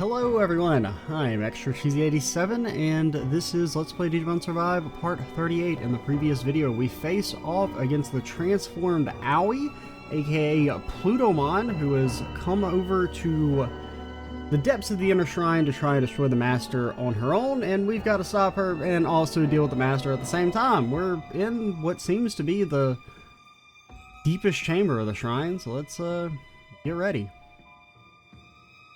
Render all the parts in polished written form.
Hello everyone, I'm Extra Cheesy 87 and this is Let's Play Digimon Survive Part 38. In the previous video, we face off against the transformed Aoi, aka Plutomon, who has come over to the depths of the Inner Shrine to try and destroy the Master on her own, and we've got to stop her and also deal with the Master at the same time. We're in what seems to be the deepest chamber of the shrine, so let's get ready.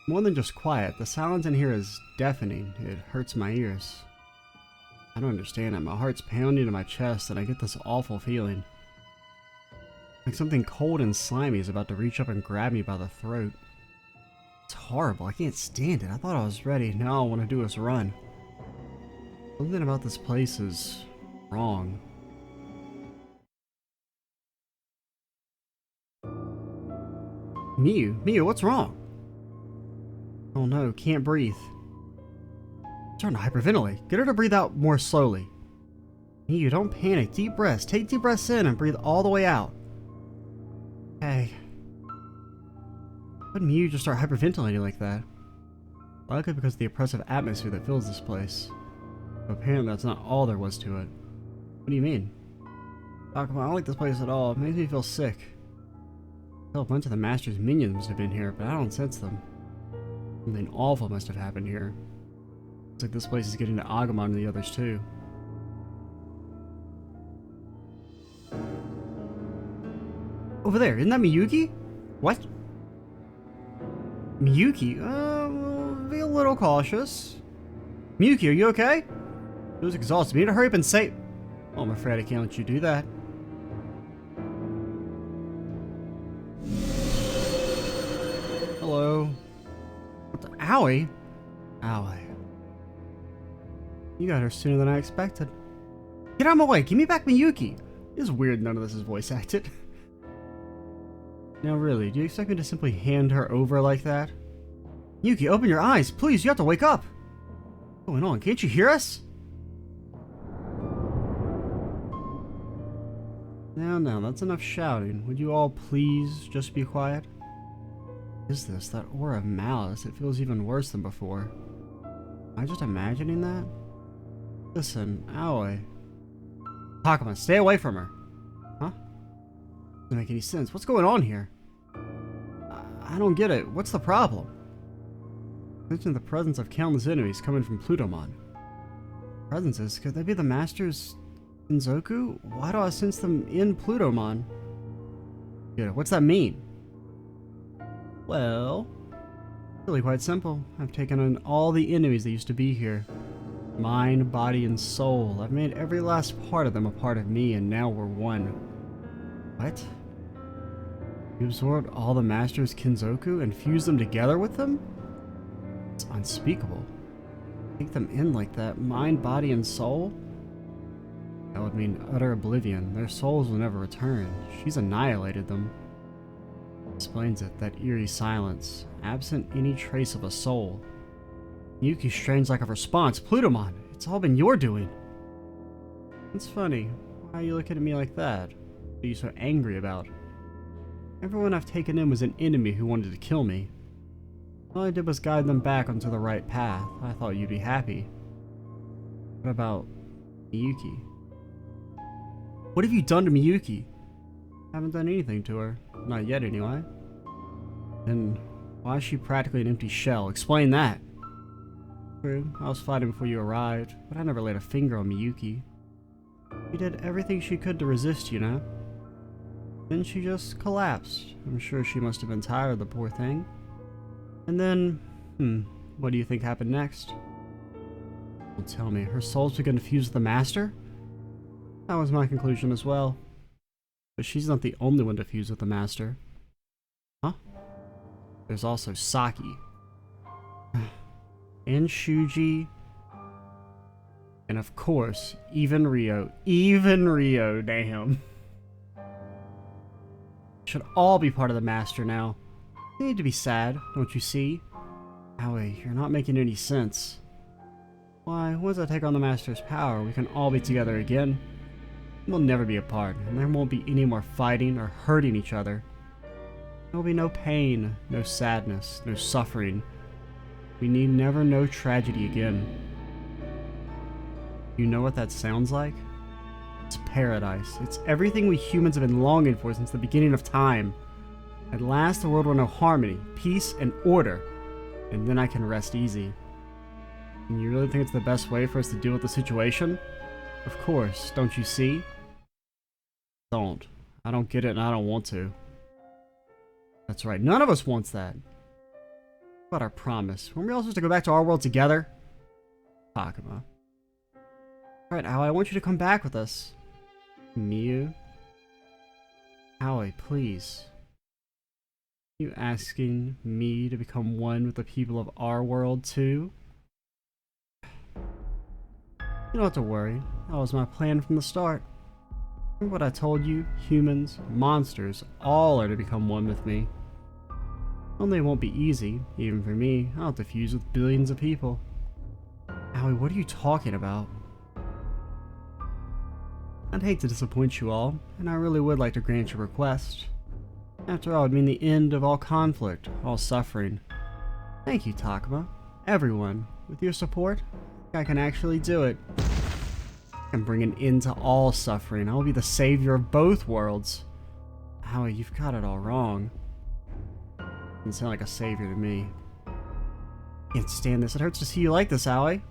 More than just quiet, the silence in here is deafening. It hurts my ears. I don't understand it. My heart's pounding in my chest and I get this awful feeling. Like something cold and slimy is about to reach up and grab me by the throat. It's horrible. I can't stand it. I thought I was ready. Now all I want to do is run. Something about this place is wrong. Miu, what's wrong? Oh no, can't breathe. Starting to hyperventilate. Get her to breathe out more slowly. Miu, don't panic. Deep breaths. Take deep breaths in and breathe all the way out. Hey. Why would Miu just start hyperventilating like that? Likely because of the oppressive atmosphere that fills this place. But apparently that's not all there was to it. What do you mean? Doc, I don't like this place at all. It makes me feel sick. I feel a bunch of the Master's minions must have been here, but I don't sense them. Something awful must have happened here. Looks like this place is getting to Agumon and the others too. Over there, isn't that Miyuki? What? Miyuki? Be a little cautious. Miyuki, are you okay? It was exhausted. You need to hurry up and say. Oh, I'm afraid I can't let you do that. Hello. Aoi? Aoi. You got her sooner than I expected. Get out of my way! Give me back Miyuki! It is weird none of this is voice acted. Now really, do you expect me to simply hand her over like that? Miyuki, open your eyes! Please, you have to wake up! What's going on? Can't you hear us? Now, that's enough shouting. Would you all please just be quiet? What is this? That aura of malice. It feels even worse than before. Am I just imagining that? Listen, Aoi. Takuma, stay away from her. Huh? Doesn't make any sense. What's going on here? I don't get it. What's the problem? Mention the presence of countless enemies coming from Plutomon. Presences? Could they be the Master's Kinzoku? Why do I sense them in Plutomon? Yeah, what's that mean? Well, really quite simple. I've taken on all the enemies that used to be here. Mind, body, and soul. I've made every last part of them a part of me, and now we're one. What? You absorbed all the Master's Kinzoku and fused them together with them? It's unspeakable. Take them in like that, mind, body, and soul? That would mean utter oblivion. Their souls will never return. She's annihilated them. Explains it, that eerie silence, absent any trace of a soul. Miyuki's strange lack of response. Plutomon, it's all been your doing. It's funny. Why are you looking at me like that? What are you so angry about? Everyone I've taken in was an enemy who wanted to kill me. All I did was guide them back onto the right path. I thought you'd be happy. What about Miyuki? What have you done to Miyuki? Haven't done anything to her. Not yet, anyway. Then why is she practically an empty shell? Explain that. True, I was fighting before you arrived, but I never laid a finger on Miyuki. She did everything she could to resist, you know? Then she just collapsed. I'm sure she must have been tired, the poor thing. And then, what do you think happened next? Well, tell me, her soul's begun to fuse with the Master? That was my conclusion as well. But she's not the only one to fuse with the Master. Huh? There's also Saki. And Shuji. And of course, even Ryo. Even Ryo, damn. Should all be part of the Master now. They need to be sad, don't you see? Aoi, you're not making any sense. Why, once I take on the Master's power, we can all be together again. We'll never be apart, and there won't be any more fighting or hurting each other. There will be no pain, no sadness, no suffering. We need never know tragedy again. You know what that sounds like? It's paradise. It's everything we humans have been longing for since the beginning of time. At last, the world will know harmony, peace, and order. And then I can rest easy. And you really think it's the best way for us to deal with the situation? Of course, don't you see? Don't. I don't get it and I don't want to. That's right, none of us wants that. What about our promise? Weren't we all supposed to go back to our world together? Takuma. Alright, Aoi, I want you to come back with us. Miu? Aoi, please. You asking me to become one with the people of our world too? You don't have to worry. That was my plan from the start. Remember what I told you? Humans, monsters, all are to become one with me. Only it won't be easy, even for me. I'll have to fuse with billions of people. Aoi, what are you talking about? I'd hate to disappoint you all, and I really would like to grant your request. After all, it would mean the end of all conflict, all suffering. Thank you, Takuma. Everyone. With your support, I can actually do it. I can bring an end to all suffering. I will be the savior of both worlds. Howie, you've got it all wrong. Doesn't sound like a savior to me. Can't stand this. It hurts to see you like this, Howie.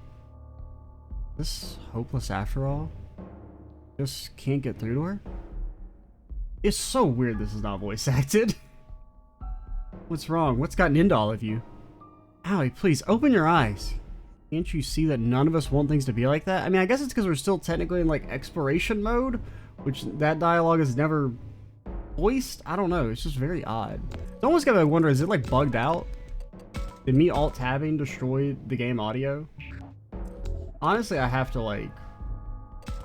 This hopeless after all? Just can't get through to her? It's so weird this is not voice acted. What's wrong? What's gotten into all of you? Howie, please, open your eyes. Can't you see that none of us want things to be like that? I mean, I guess it's because we're still technically in, like, exploration mode, which that dialogue is never voiced. I don't know. It's just very odd. It's almost got me wonder, is it, like, bugged out? Did me alt-tabbing destroy the game audio? Honestly, I have to, like,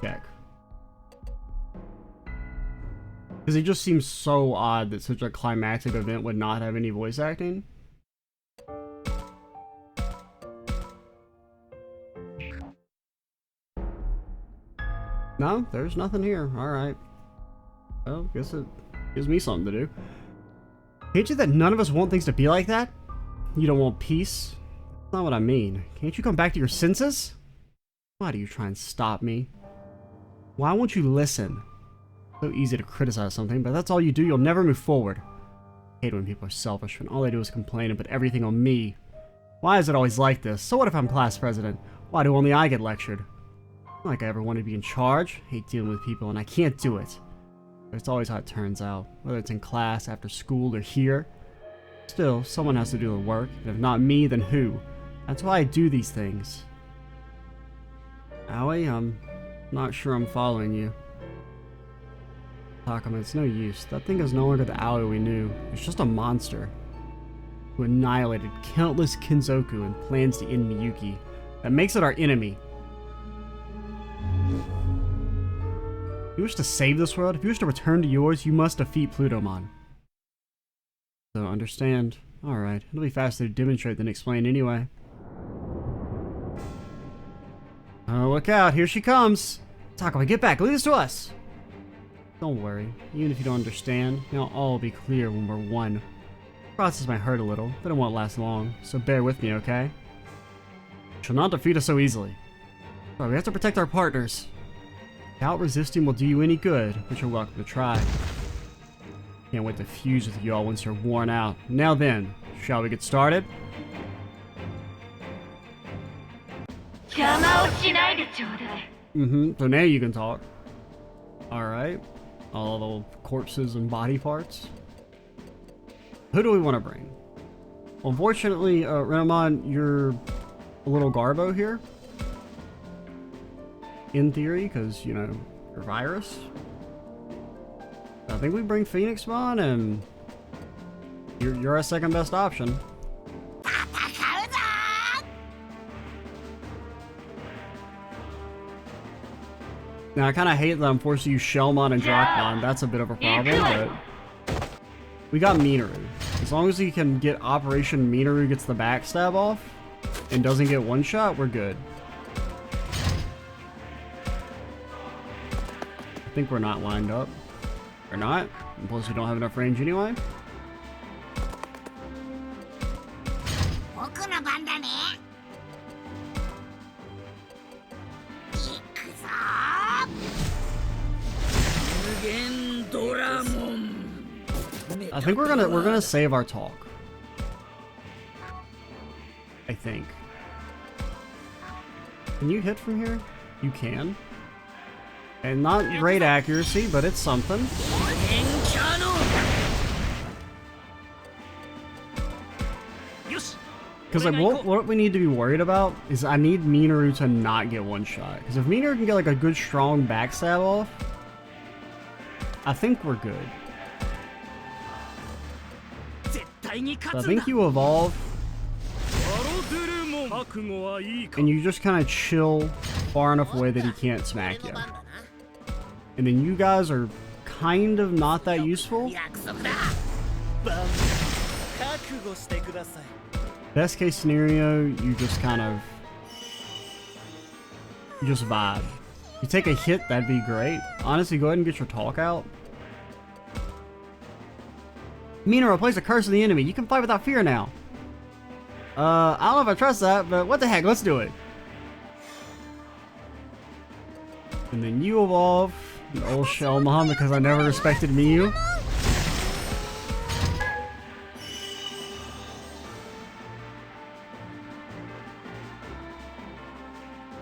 check. Because it just seems so odd that such a climactic event would not have any voice acting. No, there's nothing here. Alright. Well, guess it gives me something to do. Can't you that none of us want things to be like that? You don't want peace? That's not what I mean. Can't you come back to your senses? Why do you try and stop me? Why won't you listen? So easy to criticize something, but that's all you do, you'll never move forward. I hate when people are selfish, when all they do is complain and put everything on me. Why is it always like this? So what if I'm class president? Why do only I get lectured? Not like I ever wanted to be in charge. I hate dealing with people and I can't do it. But it's always how it turns out, whether it's in class, after school, or here. Still, someone has to do the work, and if not me, then who? That's why I do these things. Aoi, I'm not sure I'm following you. Takuma, it's no use. That thing is no longer the Aoi we knew. It's just a monster who annihilated countless Kinzoku and plans to end Miyuki. That makes it our enemy. If you wish to save this world, if you wish to return to yours, you must defeat Plutomon. So understand. Alright, it'll be faster to demonstrate than explain anyway. Oh, look out, here she comes! Takuma, get back, leave this to us! Don't worry, even if you don't understand, it'll all be clear when we're one. The process might hurt a little, but it won't last long, so bear with me, okay? You shall not defeat us so easily. But we have to protect our partners. Doubt resisting will do you any good, but you're welcome to try. Can't wait to fuse with you all once you're worn out. Now then, shall we get started? So now you can talk. Alright. All the corpses and body parts. Who do we want to bring? Well, unfortunately, Renamon, you're a little Garbo here. In theory, because, you know, you're virus. I think we bring Phoenixmon, and you're our second best option. Now, I kind of hate that I'm forced to use Shellmon and Drakmon. That's a bit of a problem, but we got Minoru. As long as he can get Operation Minoru gets the backstab off and doesn't get one shot, we're good. I think we're not lined up. We're not. And plus, we don't have enough range anyway. I think we're gonna save our talk. I think. Can you hit from here? You can. And not great accuracy, but it's something. Because like what we need to be worried about is I need Minoru to not get one shot. Because if Minoru can get like a good strong backstab off, I think we're good. So I think you evolve, and you just kind of chill far enough away that he can't smack you. And then you guys are kind of not that useful. Best case scenario, you just kind of... you just vibe. You take a hit, that'd be great. Honestly, go ahead and get your talk out. Minoru, place a curse on the enemy. You can fight without fear now. I don't know if I trust that, but what the heck, let's do it. And then you evolve. An old shell mom because I never respected Miyu.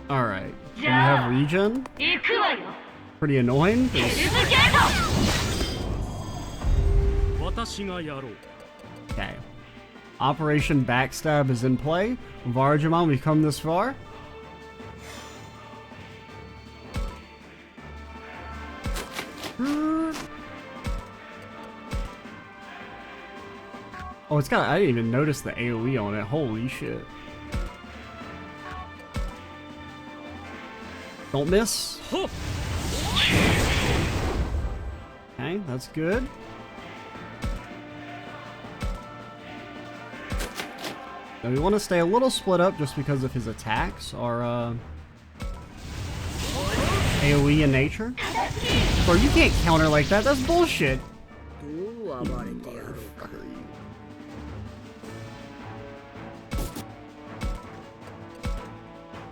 Alright. You have regen. Pretty annoying. Okay. Operation Backstab is in play. Varjamon, we've come this far. Oh, it's got... I didn't even notice the AoE on it. Holy shit. Don't miss. Okay, that's good. Now we want to stay a little split up just because of his attacks are AoE in nature. Bro, you can't counter like that. That's bullshit.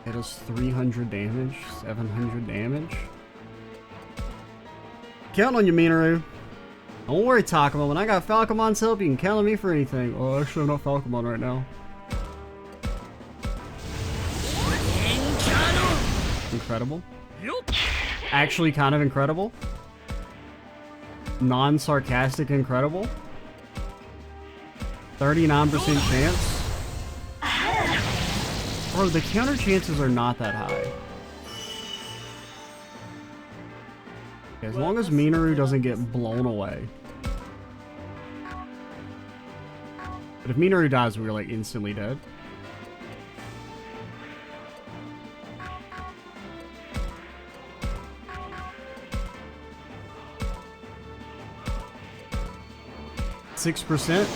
It does 300 damage, 700 damage. Count on you, Minoru. Don't worry, Takuma. When I got Falcomon's help, you can count on me for anything. Oh, actually, I'm not Falcomon right now. Incredible. Actually, kind of incredible. Non-sarcastic incredible. 39% chance. Bro, the counter chances are not that high. As long as Minoru doesn't get blown away. But if Minoru dies, we're like instantly dead. %.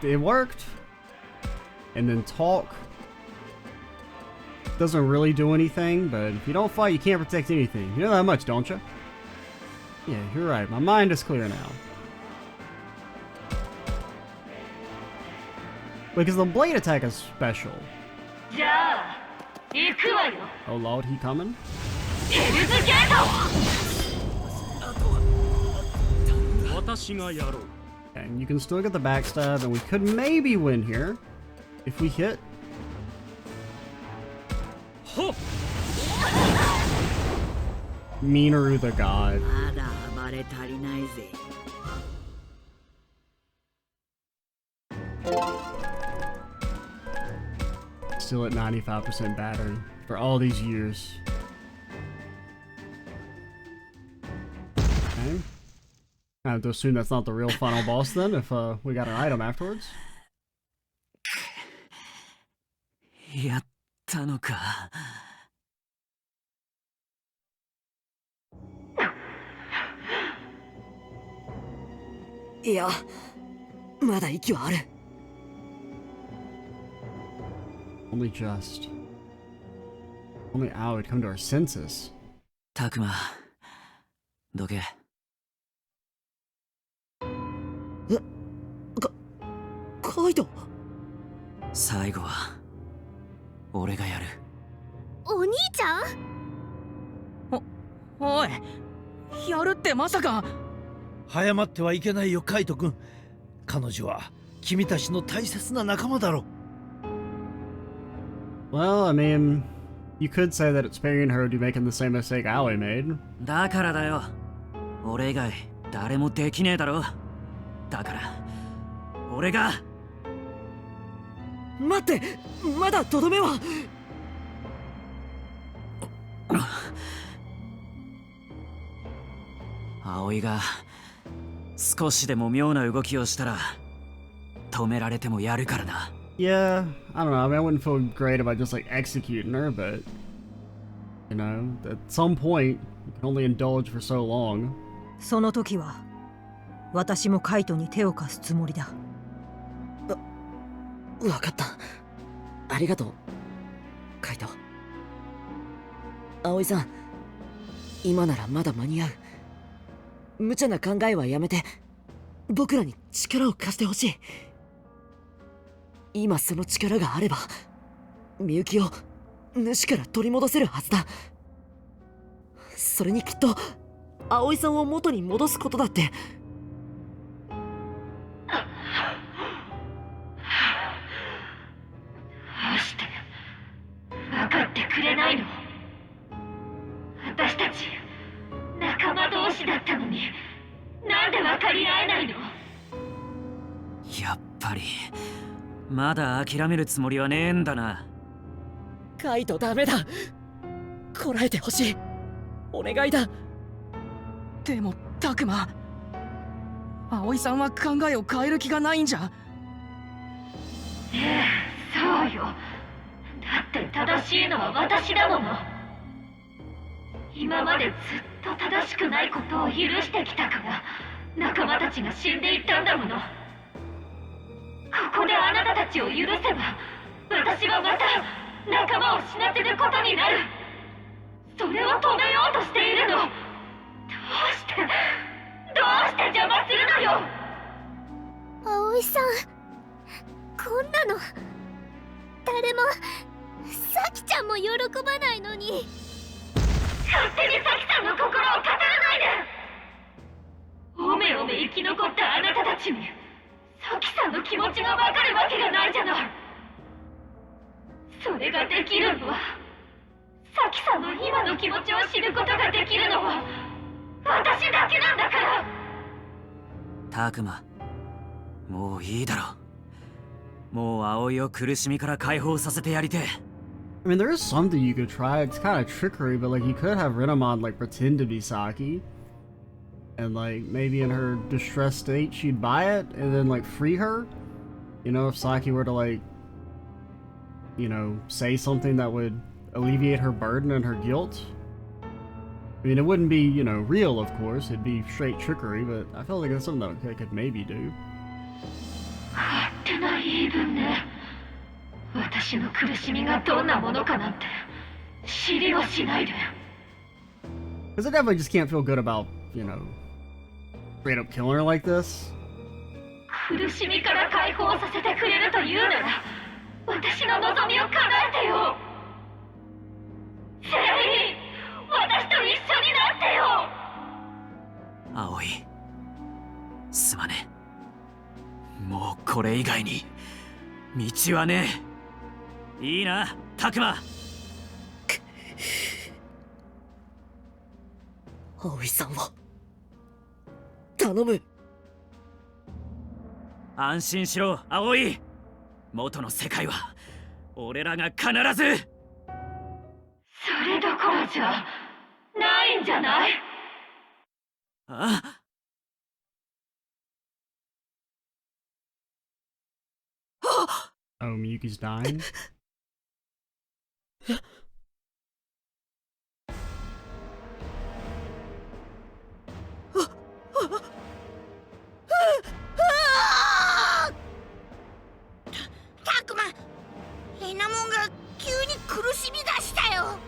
It worked. And then talk doesn't really do anything, but if you don't fight, you can't protect anything. You know that much, don't you? Yeah, you're right. My mind is clear now. Because the blade attack is special. Oh lord, he coming? Okay, you can still get the backstab, and we could maybe win here. If we hit. Minoru the god. Still at 95% battery for all these years. Okay. I have to assume that's not the real final boss then, if we got an item afterwards. やったのか。いや、まだ息はある。Only just. Only Ao would come to our senses. たくま、どけ。カイト。最後は俺がやる。お兄ちゃん？おい、やるってまさか。早まってはいけないよ、カイト君。彼女は君たちの大切な仲間だろ。Well, I mean, you could say that it's sparing her to making the same mistake Aoi made. だからだよ。俺以外誰もできねえだろ。だから俺が。待って、まだとどめは。葵が少しでも妙な動きをしたら止められてもやるからな。Yeah, I don't know. I mean, I wouldn't feel great about just like executing her, but you know, at some point, you can only indulge for so long. その時は私もカイトに手を貸すつもりだ。分かった。ありがとう、カイト。葵さん、今ならまだ間に合う。無茶な考えはやめて、僕らに力を貸してほしい。今その力があれば、みゆきを主から取り戻せるはずだ。それにきっと葵さんを元に戻すことだって。どうして分かってくれないの？私たち仲間同士だったのに、なんで分かり合えないの？やっぱりまだ諦めるつもりはねえんだな。カイトダメだ。こらえてほしい。お願いだ。でもタクマ、葵さんは考えを変える気がないんじゃ。ええ、そうよ。だって正しいのは私だもの。今までずっと正しくないことを許してきたから仲間たちが死んでいったんだもの。ここであなたたちを許せば、私はまた仲間を死なせることになる。それを止めようとしているの。どうして邪魔するのよ。葵さん、こんなの誰も、サキちゃんも喜ばないのに。勝手にサキさんの心を語らないで。おめおめ生き残ったあなたたちにサキさんの気持ちがわかるわけがないじゃない。それができるのは、サキさんの今の気持ちを知ることができるのは私だけなんだから。タクマ、もういいだろ。もう葵を苦しみから解放させてやりてえ。I mean, there is something you could try. It's kind of trickery, but like you could have Renamon like pretend to be Saki, and like maybe in her distressed state she'd buy it and then like free her. You know, if Saki were to like, you know, say something that would alleviate her burden and her guilt. I mean, it wouldn't be, you know, real, of course. It'd be straight trickery, but I feel like it's something that they could maybe do. 勝手な言い分ね。私の苦しみがどんなものかなんて知りはしないで。 Because I definitely just can't feel good about, you know, straight up killing her like this. 苦しみから解放させてくれるというなら、私の望みを叶えてよ。全員私と一緒になってよ。葵、すまねえ。もうこれ以外に道はねえ。いいな、タクマ。葵さんを頼む。安心しろ、葵。元の世界は俺らが必ず。それどころじゃないんじゃない？あ、Oh, Miyuki's dying? タクマ、レナモンが急に苦しみ出したよ。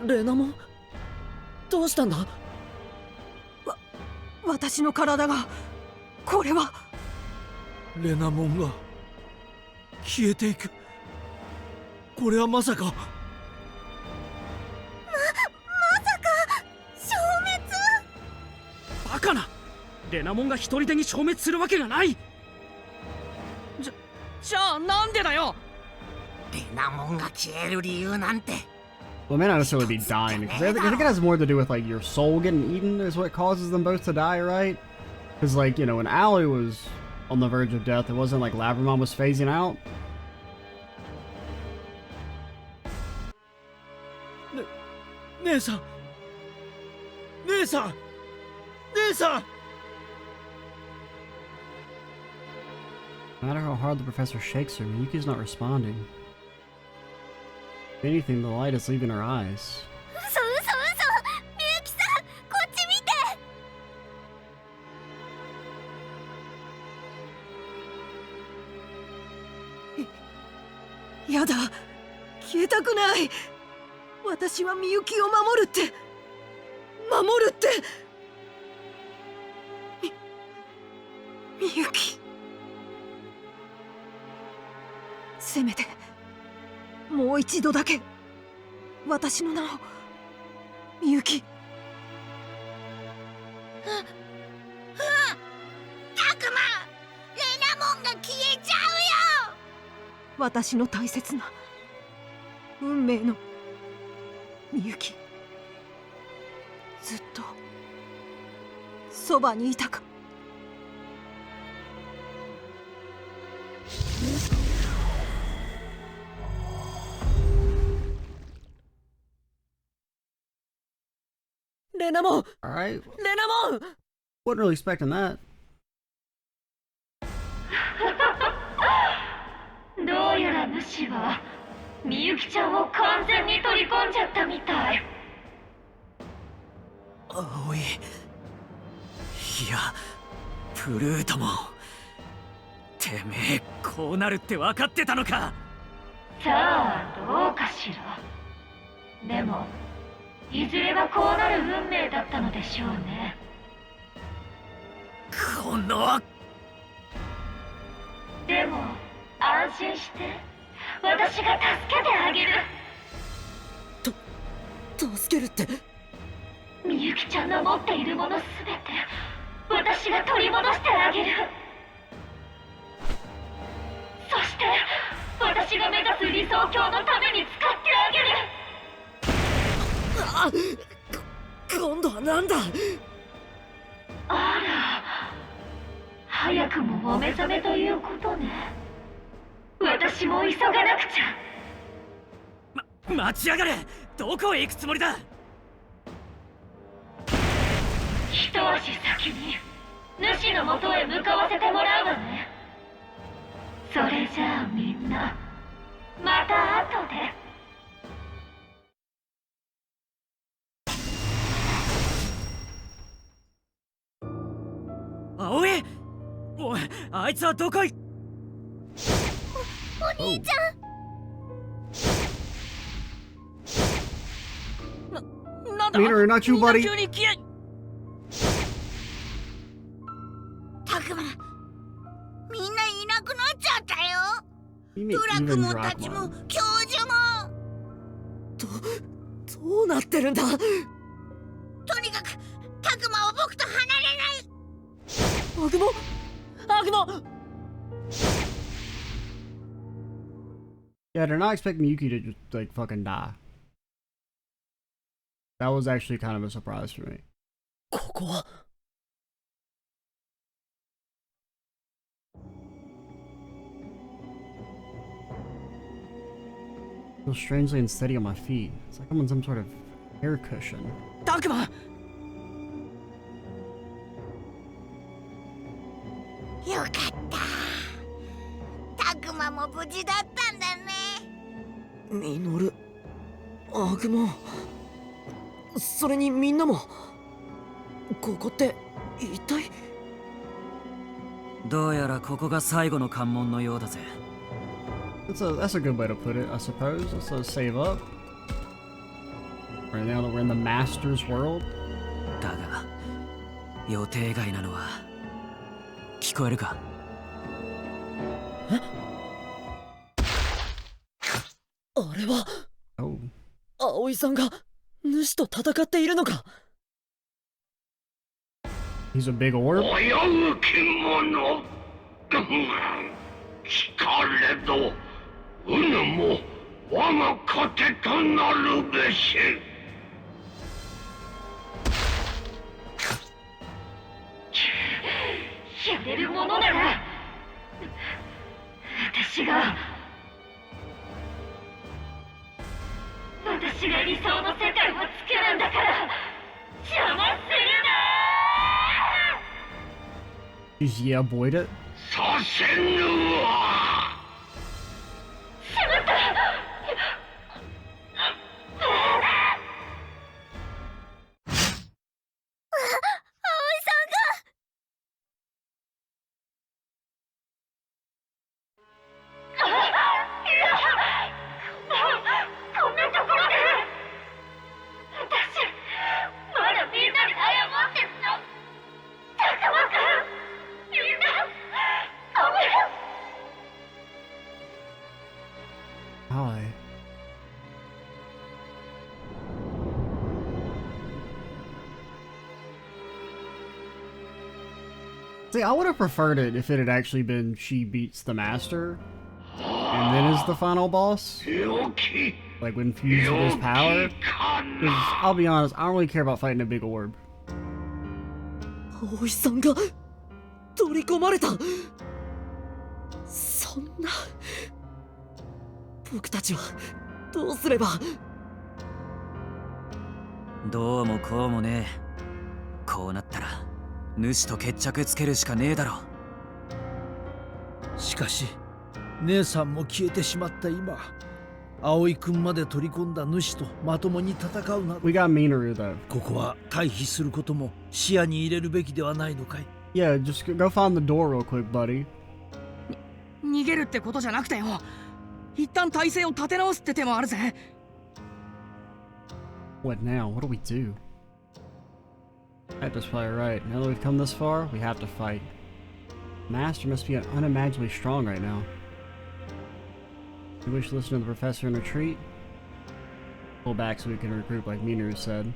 レナモン、どうしたんだ？私の体がこれはレナモンが消えていく。これはまさか。消滅。バカな。レナモンが一人でに消滅するわけがない。じゃあなんでだよ。レナモンが消える理由なんて。 Well, it may not necessarily be dying, because I think it has more to do with, like, your soul getting eaten is what causes them both to die, right? Because, like, you know, when Allie was on the verge of death, it wasn't like Labramon was phasing out. 姉さん、姉さん、姉さん。 No matter how hard the professor shakes her, Miyuki's not responding. If anything, the light is leaving her eyes. 嘘。みゆきさん、こっち見て。やだ、消えたくない。私はみゆきを守るって。みゆき、せめてもう一度だけ私の名を。みゆき。タクマ、レナモンが消えちゃうよ。私の大切な運命のみゆき、ずっとそばにいたか。レナモン。 Alright, レナモン。 wasn't really expecting that. どうやら主はみゆきちゃんを完全に取り込んじゃったみたい。葵。いや、プルートモン。てめえ、こうなるって分かってたのか。さあどうかしら。でもいずれはこうなる運命だったのでしょうね。この。でも安心して、私が助けてあげる。助けるって。みゆきちゃんの持っているものすべて私が取り戻してあげる。そして私が目指す理想郷のために使ってあげる。今度はなんだ。あら、早くもお目覚めということね。私も急がなくちゃ。待ちやがれ。どこへ行くつもりだ。一足先に主のもとへ向かわせてもらうわね。それじゃあみんなまた後で。葵。おい、あいつはどこい。お兄ちゃん。なんだ。 Peter, not you, みんな buddy. 急に消え。タクマ、みんないなくなっちゃったよ。 You mean ドラク even モンたちも Drakmon. 教授も。どうなってるんだ。とにかくタクマは僕と離れない。アグモ。アグモ。 Yeah, I did not expect Miyuki to just, like, fucking die. That was actually kind of a surprise for me. ここは。 I feel strangely unsteady on my feet. It's like I'm on some sort of air cushion. タクマ。よかった。タクマも無事だったんだね。ミノル。アグモ。それにみんなも。ここって一体。どうやらここが最後の関門のようだぜ。 That's a good way to put it, I suppose. Let's save up. Right now that we're in the Master's world. だが予定外なのはこえるか？あれは Oh. 葵さんが主と戦っているのか？ He's a big orb? 危うき者しかれどうぬも我が糧となるべし。やれるものなら私が理想の世界を作るんだから邪魔するな。 Just yeah, avoid it. させぬわ。しまった。こんなところで私まだみんなに謝ってんの。たくまくんみんなごめん。 Hi. See, I would have preferred it if it had actually been she beats the master and then is the final boss. よき Like when fused with his power. Because I'll be honest, I don't really care about fighting a big orb. 葵さんが取り込まれた。そんな、僕たちはどうすれば。どうもこうもねえ。こうなったら主と決着つけるしかねえだろ。しかし姉さんも消えてしまった今、葵くんまで取り込んだ主とまともに戦うなど、 We got Minoru though. ここは退避することも視野に入れるべきではないのかい？ Yeah, just go find the door real quick, buddy. 逃げるってことじゃなくてよ、一旦体勢を立て直すって手もあるぜ。 What now? What do we do? That's probably right. Now that we've come this far, we have to fight. Master must be unimaginably strong right now. We wish to listen to the professor in retreat. Pull back so we can regroup like Minoru said.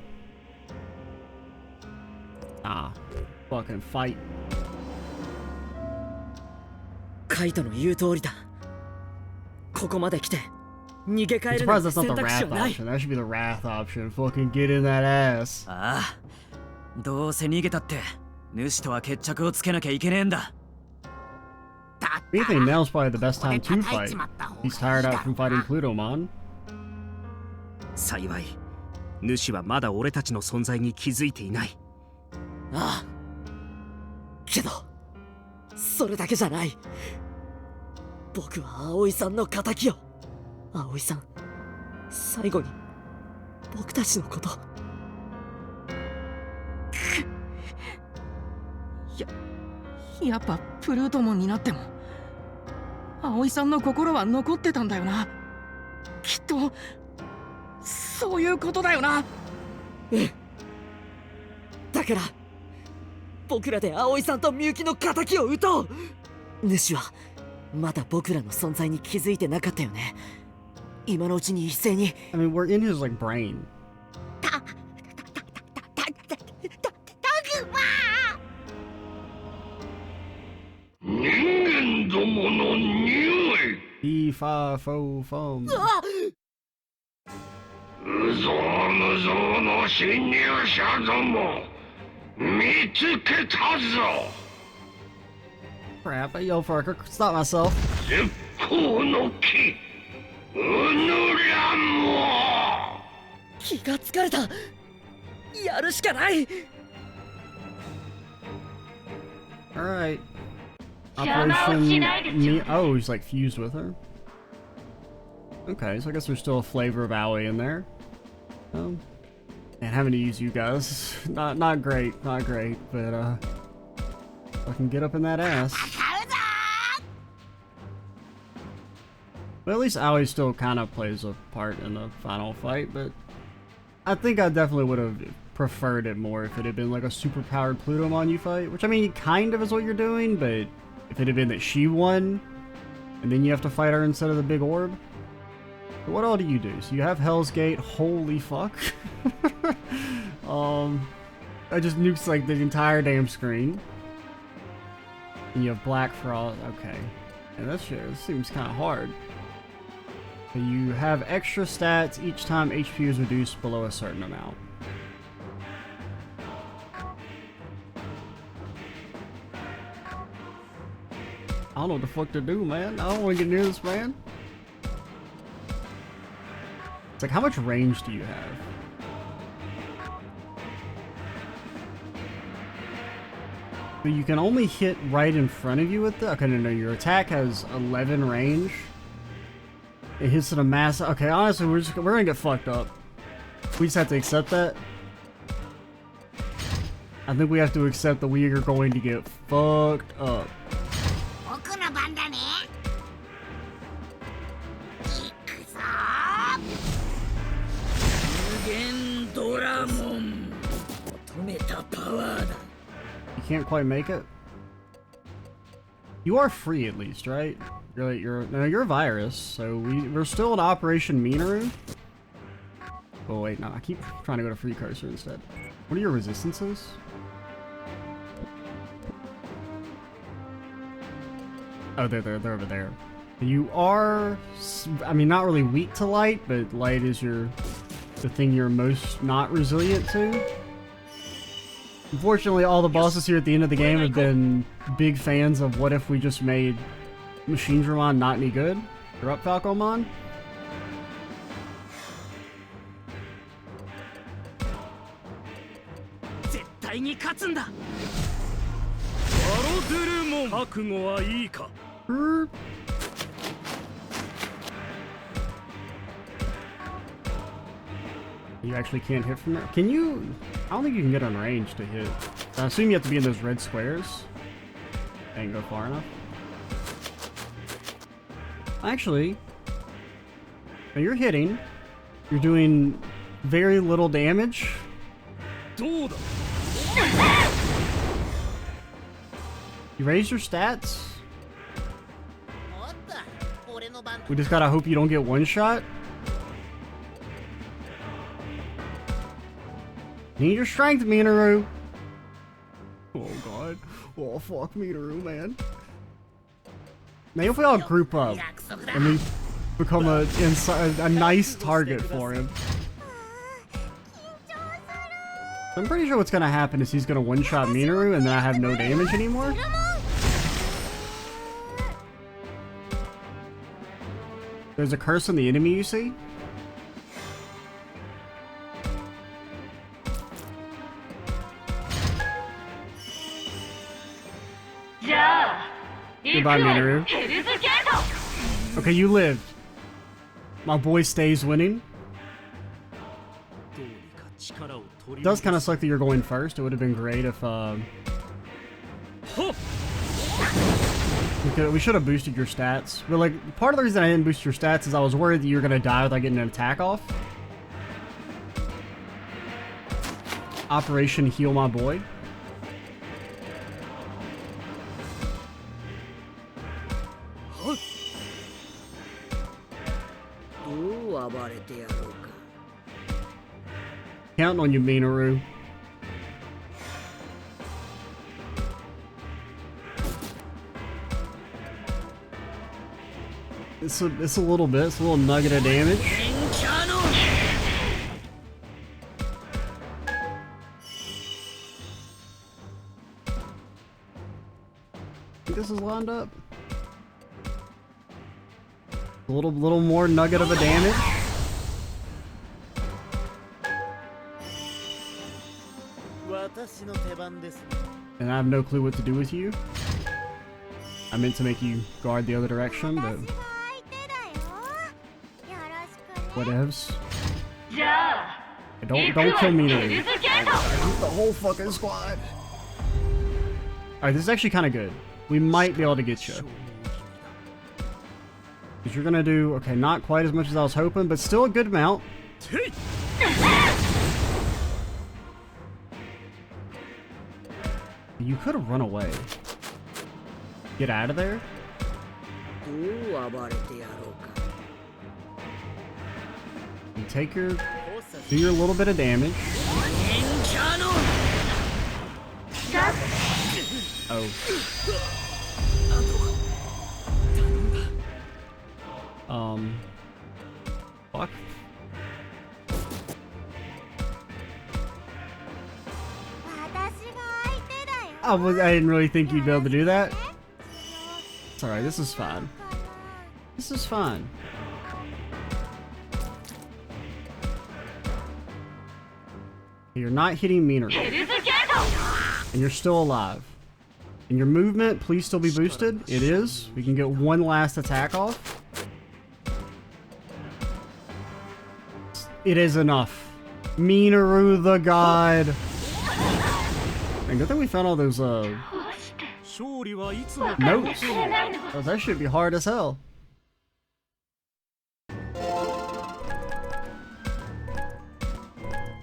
Ah, fucking fight. カイトの言う通りだ。ここまで来て逃げ帰 I'm るなん surprised て that's not 選 the 択肢 wrath はない。 option. That should be the wrath option. Fucking get in that ass. ああ、どうせ逃げたって主とは決着をつけなきゃいけねえんだ。 If anything, now's probably the best time to fight. He's tired out from fighting Plutomon. 幸い主はまだ俺たちの存在に気づいていない。ああ、けどそれだけじゃない。僕は葵さんの敵よ。葵さん、最後に僕たちのこと。やっぱプルートモンになっても葵さんの心は残ってたんだよな。きっとそういうことだよな。だから僕らで葵さんとみゆきの敵を討とう。主はまだ僕らの存在に気づいてなかったよね。今のうちに一斉に。 I mean, we're in his like brain. タグマ人間どもの匂い。 E5-4-4. 無造無造の侵入者ども見つけたぞ。 Crap, I yelled for I could stop myself. 絶好の木うぬらも。気がつかれた。やるしかない。 Alright. 邪魔をしないでちょうだい。 Oh, he's like fused with her. Okay, so I guess there's still a flavor of Aoi in there. And having to use you guys, not great, but I can get up in that ass. 買うぞ But at least Aoi still kind of plays a part in the final fight, but I think I definitely would have preferred it more if it had been like a super powered Plutomon you fight, which I mean kind of is what you're doing, but if it had been that she won and then you have to fight her instead of the big orb. But what all do you do? So you have Hell's Gate. Holy fuck. I just nukes like the entire damn screen. And you have Black Frost. Okay. And that shit seems kind of hard. So you have extra stats each time HP is reduced below a certain amount. I don't know what the fuck to do, man. I don't want to get near this man. It's like, how much range do you have? So you can only hit right in front of you with the... Okay, no, your attack has 11 range. It hits at a mass... Okay, honestly, we're gonna get fucked up. We just have to accept that. I think we have to accept that we are going to get fucked up. You can't quite make it. You are free at least, right? You're a virus, so we're still in Operation Minoru. Oh wait, no, I keep trying to go to free cursor instead. What are your resistances? Oh, they're over there. You are, I mean, not really weak to light, but light is the thing you're most not resilient to. Unfortunately, all the bosses here at the end of the game have been big fans of what if we just made Machine Dramon not any good? You're up, Falcomon? You actually can't hit from there? Can you? I don't think you can get on range to hit. I assume you have to be in those red squares. And go far enough. Actually, when you're hitting, you're doing very little damage. You raise your stats. We just gotta hope you don't get one shot. Need your strength, Minoru. Oh god. Oh fuck, Minoru, man. Maybe if we all group up and we become a nice target for him. I'm pretty sure what's gonna happen is he's gonna one-shot Minoru and then I have no damage anymore. There's a curse on the enemy you see. Goodbye, Minoru. Okay, you lived. My boy stays winning. It does kind of suck that you're going first. It would have been great if we should have boosted your stats. But like, part of the reason I didn't boost your stats is I was worried that you were gonna die without getting an attack off. Operation Heal My Boy. Counting on you, Minoru. It's a little bit. It's a little nugget of damage. Think this is lined up. A little more nugget of a damage. And I have no clue what to do with you. I meant to make you guard the other direction, but whatevs. Don't kill me now. The whole fucking squad. Alright, this is actually kind of good. We might be able to get you. Because you're gonna do, okay, not quite as much as I was hoping, but still a good amount. You could have run away. Get out of there? You take your... do your little bit of damage. Oh. Fuck. I didn't really think you'd be able to do that. It's alright, this is fine. This is fine. You're not hitting meaner. And you're still alive. And your movement, please still be boosted. It is. We can get one last attack off. It is enough. Minoru the god. And good thing we found all those notes. Oh, that should be hard as hell.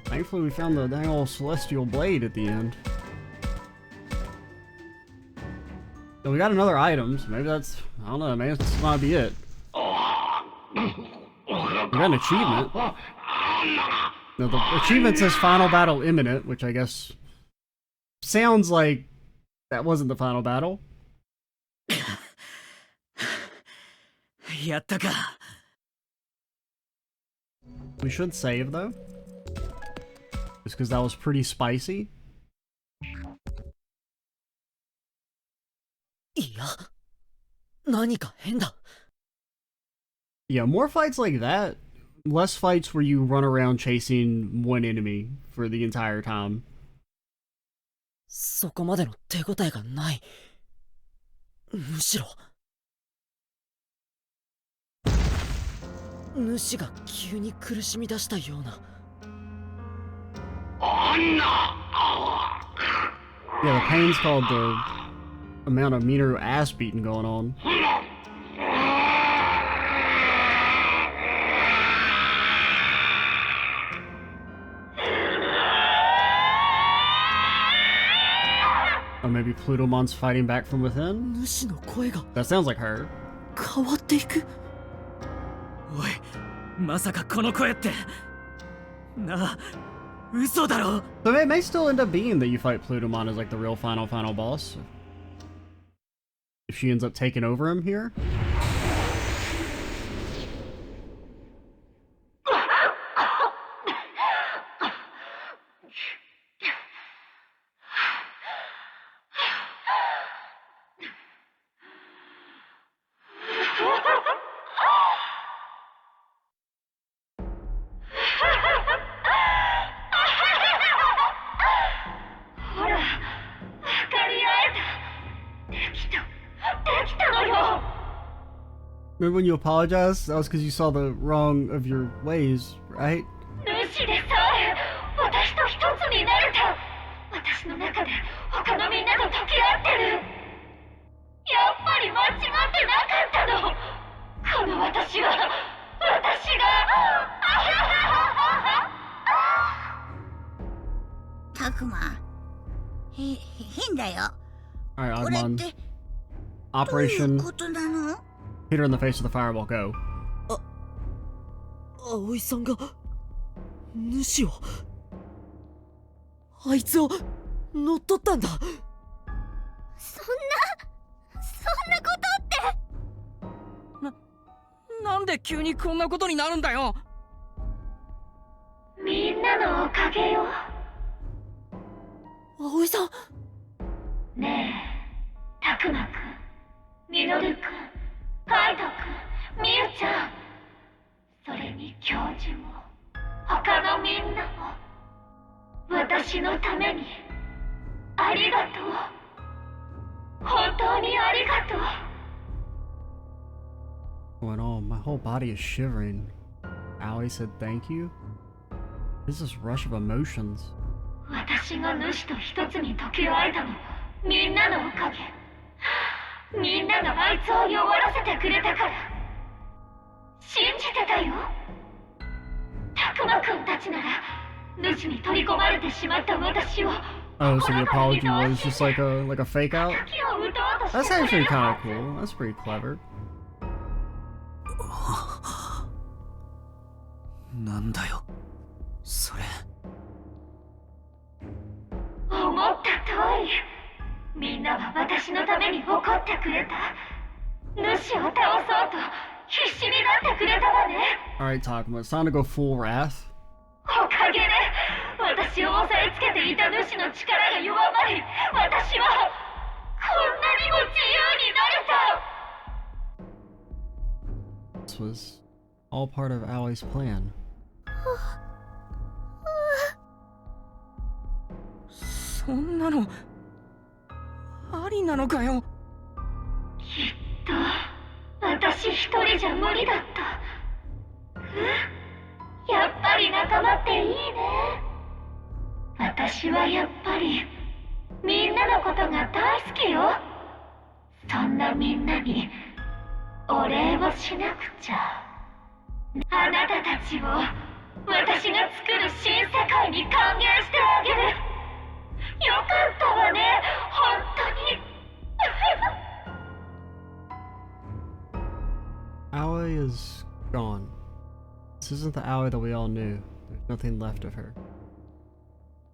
Thankfully we found the dang old celestial blade at the end. So we got another item, so maybe that's, I don't know, maybe this might be it. We got an achievement. No, the achievement says final battle imminent, which I guess sounds like that wasn't the final battle. We should save though. Just because that was pretty spicy. Yeah, more fights like that. Less fights where you run around chasing one enemy for the entire time. そこまでの手応えがない。むしろ主が急に苦しみ出したような。Yeah, the pain's called the amount of Minoru ass beating going on. Or maybe Plutomon's fighting back from within? That sounds like her. 変わっていく。おい、まさかこの声って。なあ、嘘だろ。 So it may still end up being that you fight Plutomon as like the real final boss. If she ends up taking over him here. Remember when you apologized? That was because you saw the wrong of your ways, right? Alright, Agumon. Operation hit her in the face with the fireball, go. 葵さんが主をあいつを乗っ取ったんだ。そんなことって。なんで急にこんなことになるんだよ。みんなのおかげよ。葵さん。ねえ、たくまくん、みのるくん、カイトくん、みゆちゃん、それに教授も他のみんなも私のためにありがとう。本当にありがとう。 Going on? My whole body is shivering. Aoi said thank you? What is this rush of emotions? 私が主と一つに溶け合えたのはみんなのおかげ。みんながあいつを弱らせてくれたから。信じてたよ。たくまくんたちなら主に取り込まれてしまった私を Oh, so the apology was just like a fake out? 敵を撃とうと That's して actually kind of cool. That's pretty clever. なんだよそれ。思った通り、みんなは私のために怒ってくれた。主を倒そうと必死になってくれたわね。 Alright, Takuma, it's time to go full wrath. おかげで私を押さえつけていた主の力が弱まり、私はこんなにも自由になれた。 This was all part of Aoi's plan. そんなのありなのかよ。きっと私一人じゃ無理だった。やっぱり仲間っていいね。私はやっぱりみんなのことが大好きよ。そんなみんなにお礼をしなくちゃ。あなたたちを私が作る新世界に還元してあげる。よかったわね、本当に。Aoi is gone. This isn't the Aoi that we all knew. There's nothing left of her.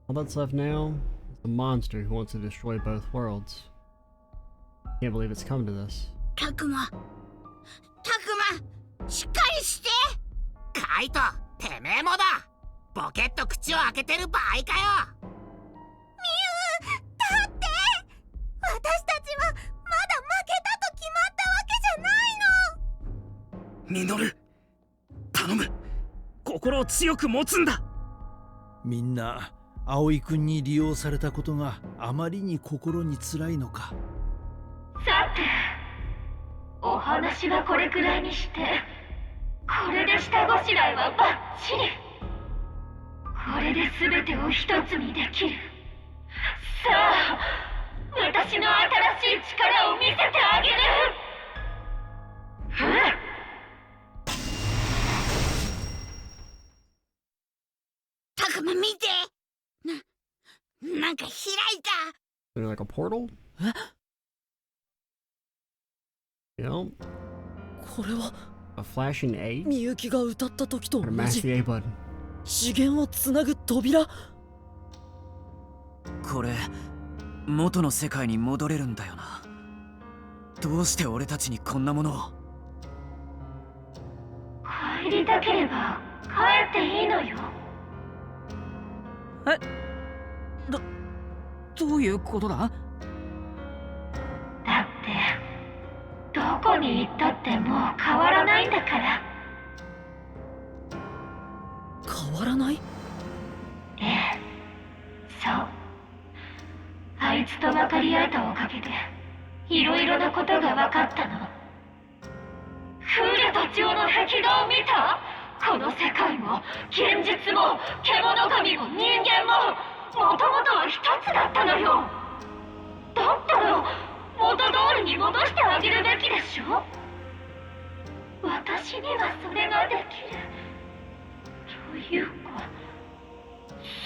All that's left now is the monster who wants to destroy both worlds. Can't believe it's come to this. タクマしっかりして。カイト、てめえもだ。ボケっと口を開けてる場合かよ。ミュウ、だって私たちはまだ負けたと決まったわけじゃないの。ミノル頼む、心を強く持つんだ。みんな葵くんに利用されたことがあまりに心に辛いのか。さて、お話はこれくらいにして、これで下ごしらえはバッチリ。これで全てを一つにできる。さあ、私の新しい力を見せてあげる。タクマ見て。なんか開いた。 Is there like a portal? You know, これは a flashing A? みゆきが歌った時と Or 同 mash じ the A button. 次元をつなぐ扉。これ元の世界に戻れるんだよな。どうして俺たちにこんなものを。帰りたければ帰っていいのよ。どういうことだ。だってどこに行ったってもう変わらないんだから。変わらない。ええ、そう。あいつと分かり合えたおかげでいろいろなことが分かったの。風流と蝶の壁画を見た？この世界も現実も獣神も人間ももともとは一つだったのよ。だったら元通りに戻してあげるべきでしょ。私にはそれができる。というか、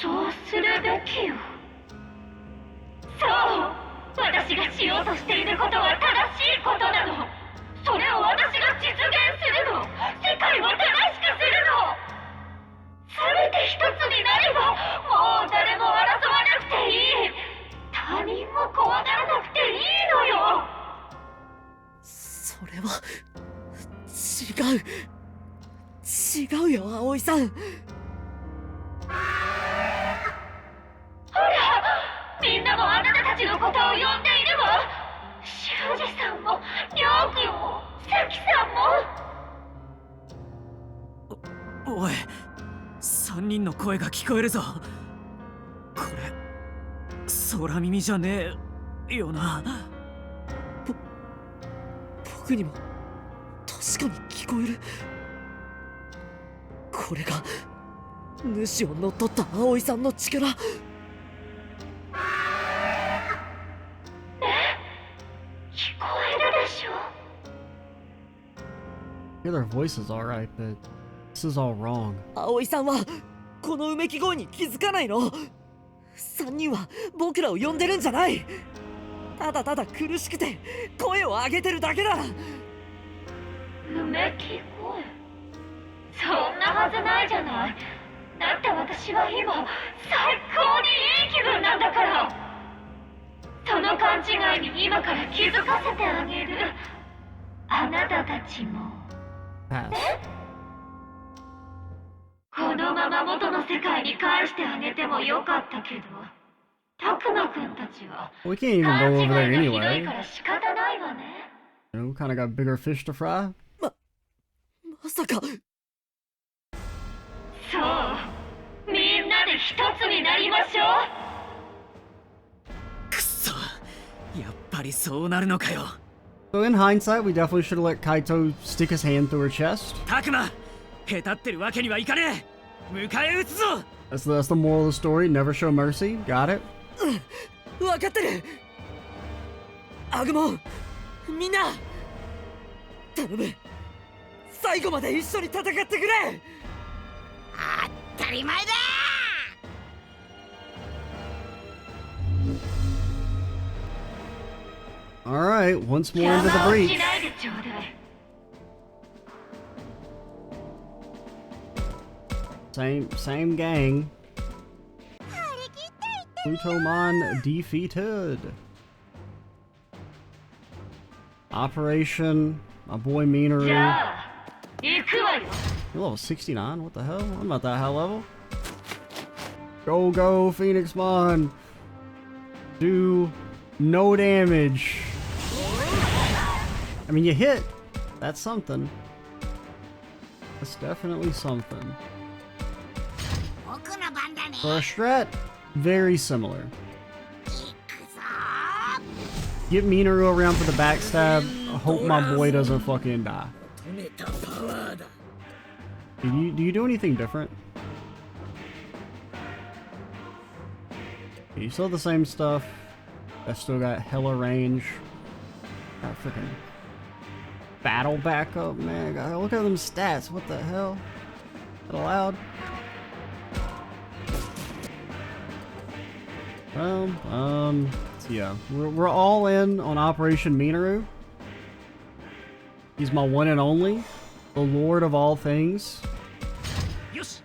そうするべきよ。そう、私がしようとしていることは正しいことなの。それを私が実現するの。世界を正しくするの。全て一つになればもう誰も争わなくていい。他人も怖がらなくていいのよ。それは違うよ葵さん。ほら、みんなもあなたたちのことを呼んでいるわ。修二さんもりょうくんも関さんも。おい、3人の声が聞こえるぞ。これ空耳じゃねえよな。僕にも確かに聞こえる。これが主を乗っ取った葵さんの力。聞こえるでしょ。 Yeah, their voice is alright, but this is all wrong. 葵さんはこのうめき声に気づかないの。3人は僕らを呼んでるんじゃない。ただただ苦しくて声を上げてるだけだ。うめき声、そんなはずないじゃない。だって私は今最高にいい気分なんだから。その勘違いに今から気づかせてあげる。あなたたちも Pass. このまま元の世界に返してあげてもよかったけど、たくまくんたちは We can't even 勘 go 違い over が there ひどい anyway. から仕方ないわね。You know, kind of got bigger fish to fry. まさか。そう、みんなで一つになりましょう。くそ、やっぱりそうなるのかよ。 So in hindsight, we definitely should have let Kaito stick his hand through her chest. たくま、へたってるわけにはいかねえ。迎え撃つぞ。That's the moral of the story. Never show mercy. Got it? わかってる。アグモン、みんな頼む、最後まで一緒に戦ってくれ。当たり前だ。 Alright, once more into the 邪魔をし breach. ないでちょうだい。 Same gang. Plutomon defeated. Operation, my boy じ Minoru. ゃあ行くわよ。 You're level 69? What the hell? I'm not that high level. Go, Phoenixmon! Do no damage. I mean, you hit. That's something. That's definitely something. 僕の番だね。 For a strat, very similar. 行くぞ。 Get Minoru around for the backstab. I hope my boy doesn't fucking die. 止めたパワーだ。 Do you do anything different? You still have the same stuff. I still got hella range. Got freaking battle backup, man. God, look at them stats. What the hell? Is that allowed? Well, so yeah, we're all in on Operation Minoru. He's my one and only, the Lord of all things. よし、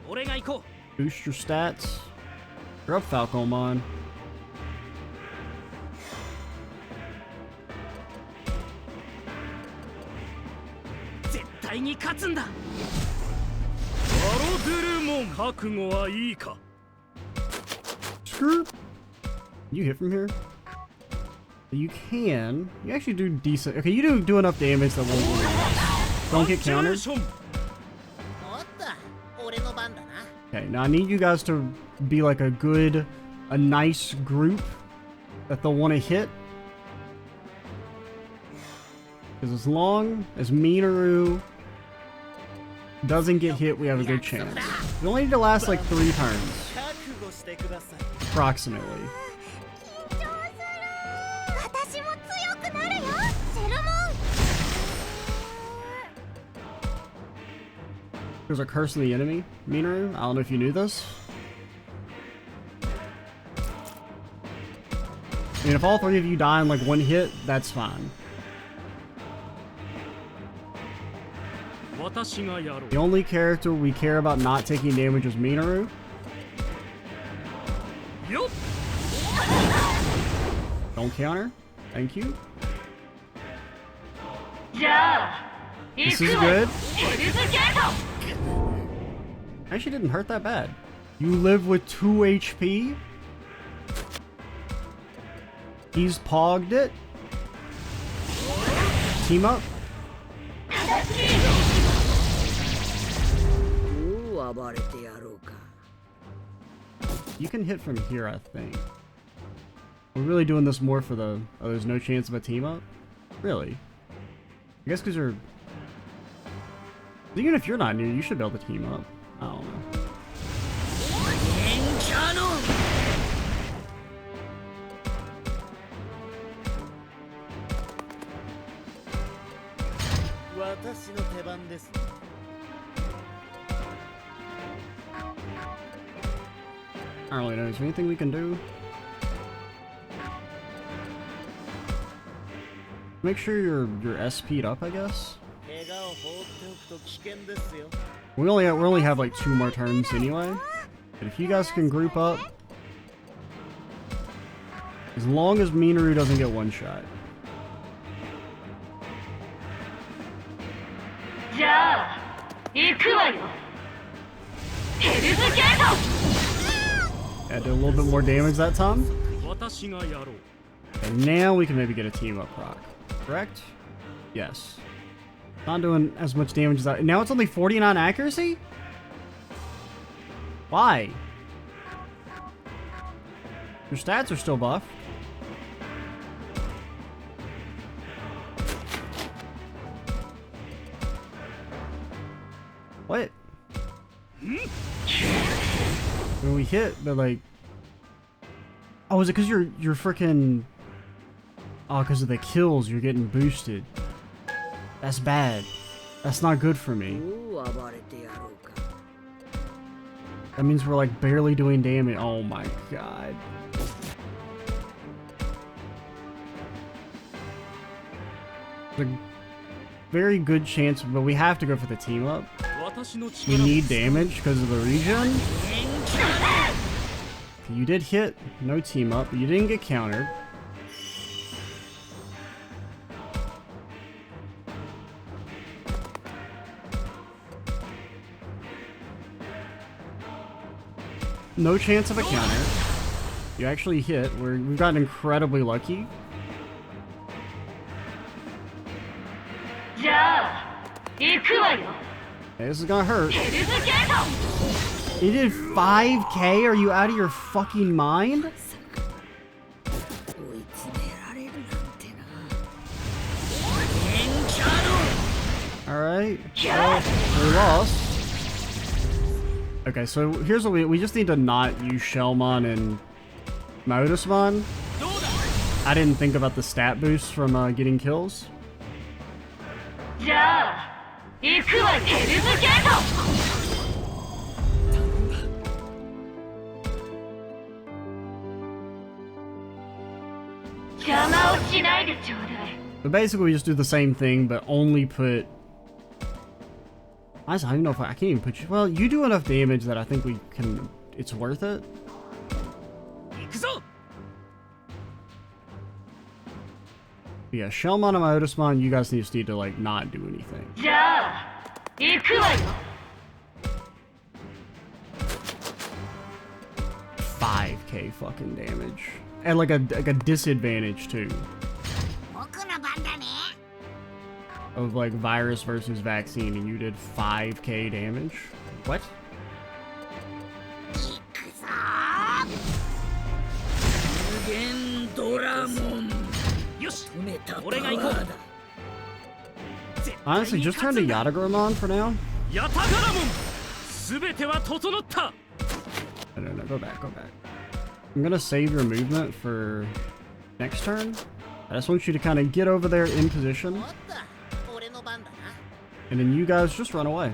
俺が行こ Boost your stats. You're up, Falcomon. う。絶対に勝つんだ。バロデルモン、覚悟はいいか。 Skirt. You hit from here? You can. You actually do decent. Okay, you do enough damage that won't don't get countered. ション。おっと、俺の番だな。 Okay, now I need you guys to be like a nice group that they'll want to hit. Because as long as Minoru doesn't get hit, we have a good chance. We only need to last like 3 turns. 覚悟してください。 Approximately. 緊張する。私も強くなるよ。セルモン。 There's a curse of the enemy, Minoru. I don't know if you knew this. I mean, if all 3 of you die in like 1 hit, that's fine. 私がやろう。 The only character we care about not taking damage is Minoru. よっ。 Don't counter. Thank you. じゃあ This 行 is くわよ。 good. ヘルズゲート。 Actually didn't hurt that bad. You live with 2 HP. He's pogged it. Team up. どう暴れてやろうか。 You can hit from here, I think. We're really doing this more for the... Oh, there's no chance of a team up? Really? I guess because you're... Even if you're not near, you should be able to team up. I don't know. 円キャノン。私の手番ですね。 I I don't really know. Is there anything we can do? Make sure you're SP'd up, I guess. We only have like 2 more turns anyway. But if you guys can group up, as long as Minoru doesn't get one shot. That did a little bit more damage that time. And now we can maybe get a team up proc. Correct? Yes. Not doing as much damage as that. Now it's only 49 accuracy? Why? Your stats are still buff. What? When we hit, but like... Oh, is it because you're freaking... Oh, because of the kills, you're getting boosted. That's bad. That's not good for me. That means we're like barely doing damage. Oh my god. There's a very good chance, but we have to go for the team up. We need damage because of the regen. You did hit, no team up, but you didn't get countered. No chance of a counter. You actually hit. We've gotten incredibly lucky. Okay, this is gonna hurt. You did 5k? Are you out of your fucking mind? Alright. Well, we lost. Okay, so here's what we just need to not use Shellmon and Modusmon. I didn't think about the stat boost from getting kills. But basically we just do the same thing, but only put... I don't even know if I can't even put you... Well, you do enough damage that I think we can... It's worth it. Yeah, Shellmon and Modusmon, you guys need to like not do anything. 5k fucking damage. And like a disadvantage too. Of like virus versus vaccine, and you did 5k damage? What? Honestly, just turn to Yatagramon for now. No, go back. I'm gonna save your movement for next turn. I just want you to kind of get over there in position. And then you guys just run away.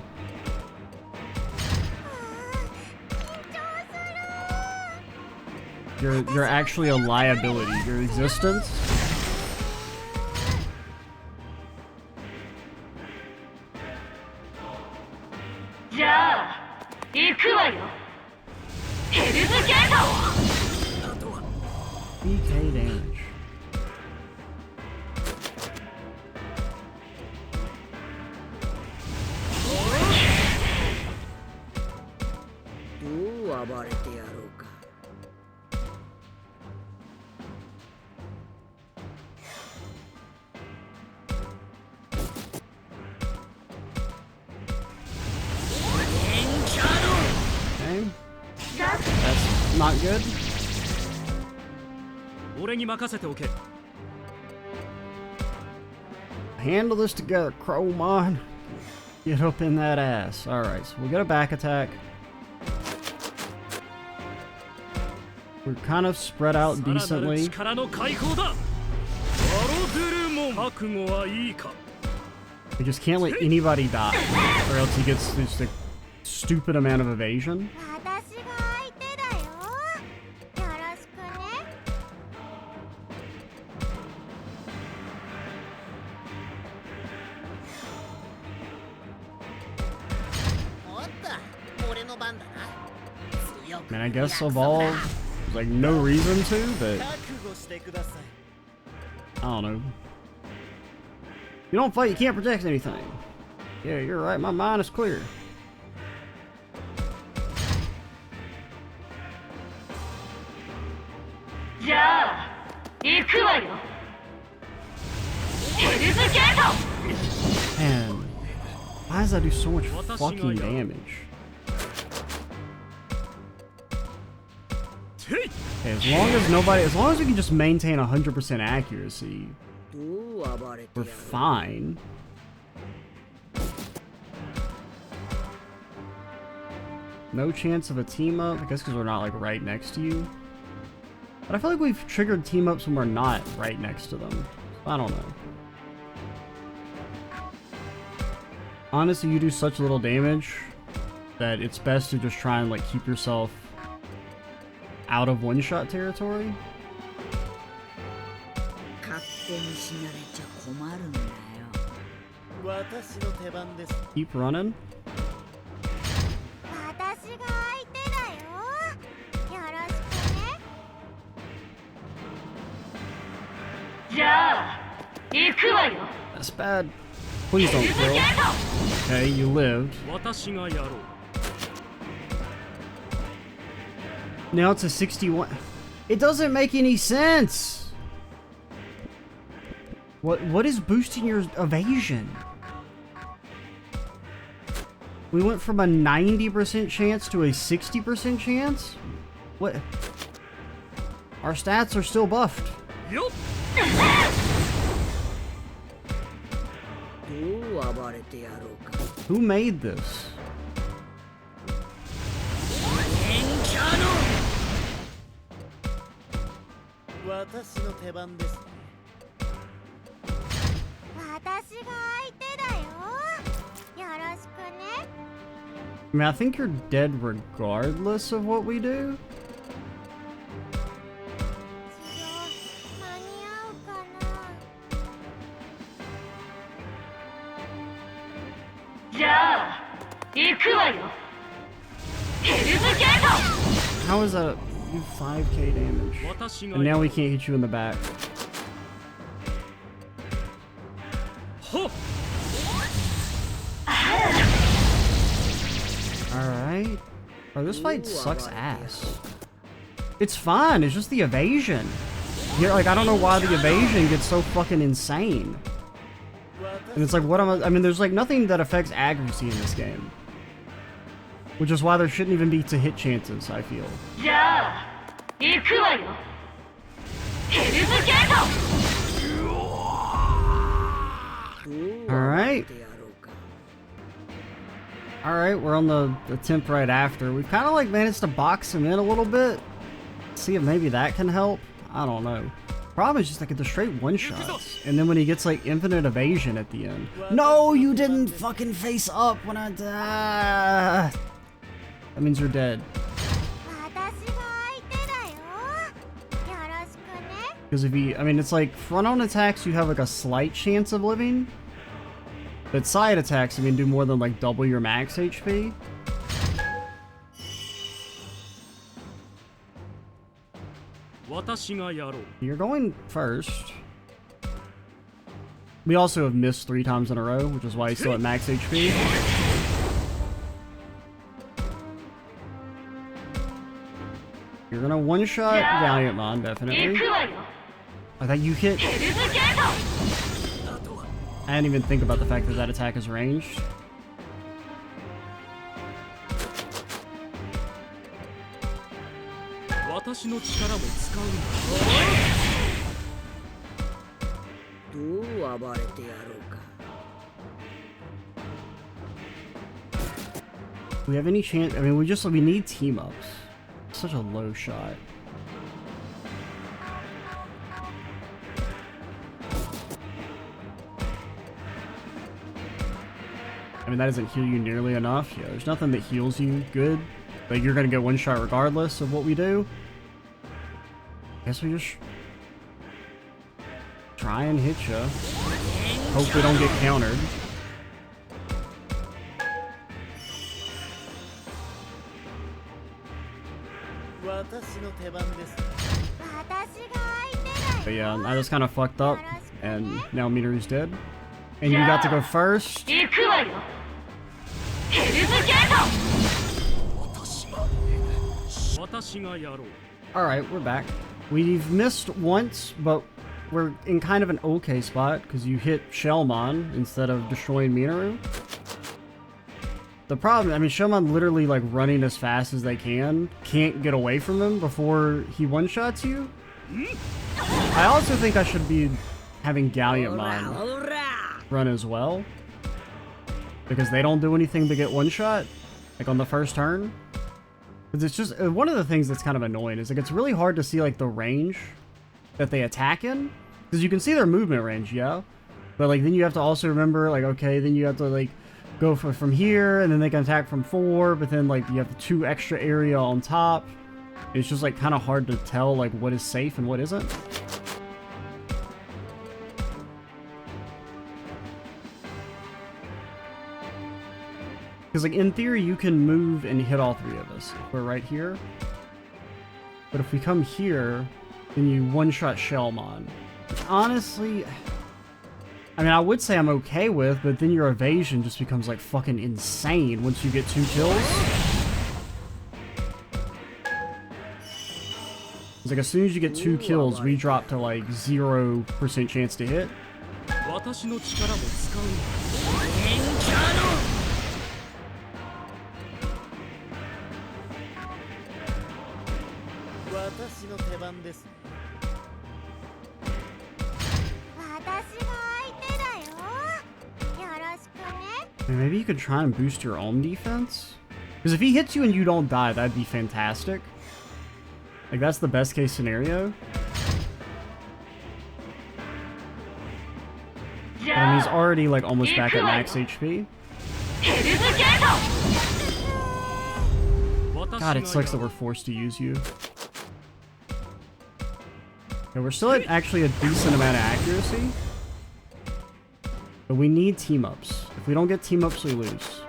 You're actually a liability. Your existence. BK damage. Okay. That's not good. Handle this together, Crowmon. Get up in that ass. Alright, so we'll get a back attack. We're kind of spread out decently. We just can't let anybody die, or else he gets just a stupid amount of evasion. I mean, I guess evolve. There's like no reason to, but I don't know. You don't fight, you can't protect anything. Yeah, you're right. My mind is clear. Man, why does that do so much fucking damage? Okay, as long as we can just maintain 100% accuracy, we're fine. No chance of a team up, I guess because we're not like right next to you. But I feel like we've triggered team ups when we're not right next to them. I don't know. Honestly, you do such little damage that it's best to just try and like keep yourself out of one-shot territory. Keep running. That's bad. Please don't kill. Okay, you lived. Now it's a 61. It doesn't make any sense. What is boosting your evasion? We went from a 90% chance to a 60% chance? What? Our stats are still buffed. Yup. Who made this? I mean, I think you're dead regardless of what we do. How is that? You 5k damage. And now we can't hit you in the back. Alright. Oh, this fight sucks ass. It's fine, it's just the evasion. You're like, I don't know why the evasion gets so fucking insane. And it's like, what am I mean, there's like nothing that affects accuracy in this game. Which is why there shouldn't even be to hit chances, I feel. Alright. Alright, we're on the attempt right after. We've kind of like managed to box him in a little bit. See if maybe that can help. I don't know. Problem is just like the straight one-shots. And then when he gets like infinite evasion at the end. No, you didn't fucking face up when I died. That means you're dead. Because if he, I mean, it's like front-on attacks, you have like a slight chance of living. But side attacks, I mean, do more than like double your max HP. You're going first. We also have missed 3 times in a row, which is why he's still at max HP. You're gonna one-shot Valiantmon, definitely. I thought you hit. I didn't even think about the fact that that attack is ranged. We have any chance? I mean, we need team ups. Such a low shot. I mean, that doesn't heal you nearly enough. Yeah, there's nothing that heals you good. But you're gonna get one shot regardless of what we do. Guess we just try and hit you. Hope we don't get countered. But yeah, I just kind of fucked up, and now Minaru's dead. And you got to go first. 行くわよヘルズゲート Alright, we're back. We've missed once, but we're in kind of an okay spot, because you hit Shellmon instead of destroying Minaru. The problem, I mean, Shellmon literally, like, running as fast as they can't get away from him before he one-shots you. I also think I should be having Galliantmon run as well, because they don't do anything to get one-shot, like, on the first turn. Because it's just, one of the things that's kind of annoying is, like, it's really hard to see, like, the range that they attack in. Because you can see their movement range, yeah? But, like, then you have to also remember, like, okay, then you have to, like, go from here, and then they can attack from 4, but then, like, you have the 2 extra area on top. It's just, like, kind of hard to tell, like, what is safe and what isn't. Because, like, in theory, you can move and hit all 3 of us. We're right here. But if we come here, then you one-shot Shellmon. Which, honestly, I mean, I would say I'm okay with, but then your evasion just becomes, like, fucking insane once you get 2 kills. It's like, as soon as you get 2 kills, we drop to, like, 0% chance to hit. Maybe you could try and boost your own defense? Because if he hits you and you don't die, that'd be fantastic. Like, that's the best case scenario. And he's already, like, almost back at max HP. God, it sucks that we're forced to use you. Okay, we're still at actually a decent amount of accuracy. But we need team-ups. If we don't get team-ups, we lose.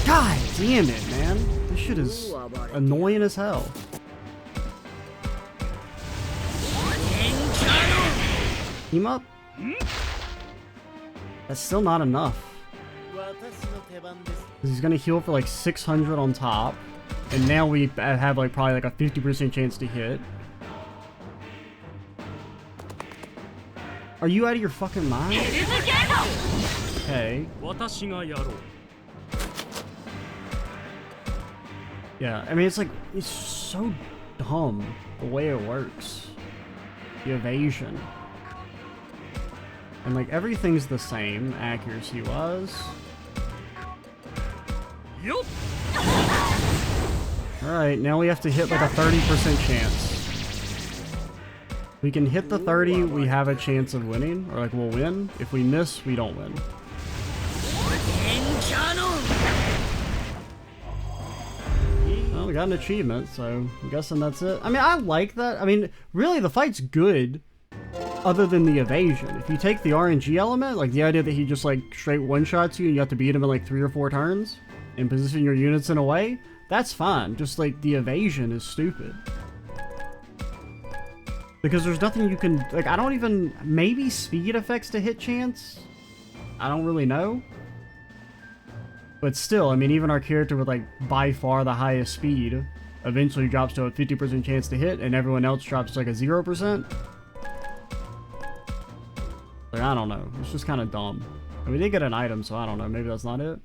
God damn it, man. This shit is annoying as hell. Team up? That's still not enough. He's gonna heal for like 600 on top. And now we have like probably like a 50% chance to hit. Are you out of your fucking mind? Okay. Yeah, I mean, it's like, it's so dumb the way it works. The evasion. And like, everything's the same, accuracy-wise. Alright, now we have to hit like a 30% chance. We can hit the 30, we have a chance of winning, or like we'll win. If we miss, we don't win. Well, we got an achievement, so I'm guessing that's it. I mean, I like that. I mean, really, the fight's good, other than the evasion. If you take the RNG element, like the idea that he just like straight one-shots you and you have to beat him in like 3 or 4 turns, and position your units in a way, that's fine. Just like the evasion is stupid. Because there's nothing you can, like, I don't even, maybe speed affects the hit chance? I don't really know. But still, I mean, even our character with, like, by far the highest speed eventually drops to a 50% chance to hit, and everyone else drops to, like, a 0%. Like, I don't know. It's just kind of dumb. And we did get an item, so I don't know. Maybe that's not it.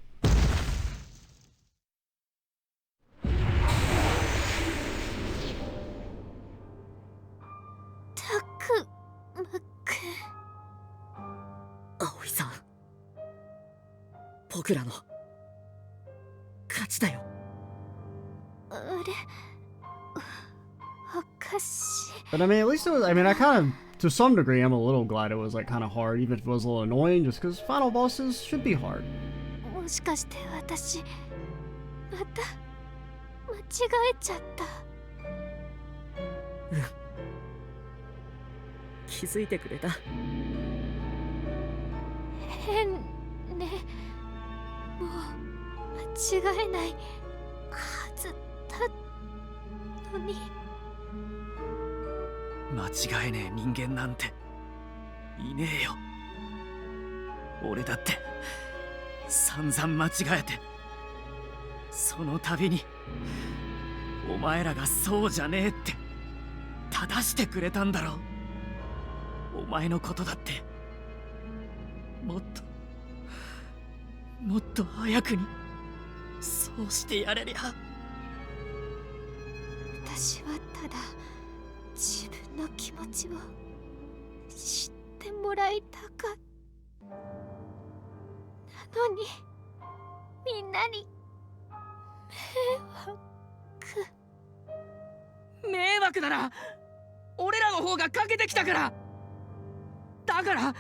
But I mean, at least it was, I mean, I kind of, to some degree, I'm a little glad it was like kind of hard, even if it was a little annoying, just because final bosses should be hard. もしかして私また間違えちゃった。気づいてくれた。変ね。間違えないはずだのに。間違えねえ人間なんていねえよ。俺だって散々間違えて、その度にお前らがそうじゃねえって正してくれたんだろう。お前のことだってもっと早くにそうしてやれりゃ。私はただ自分の気持ちを知ってもらいたかった。なのにみんなに迷惑なら俺らの方がかけてきたから。だから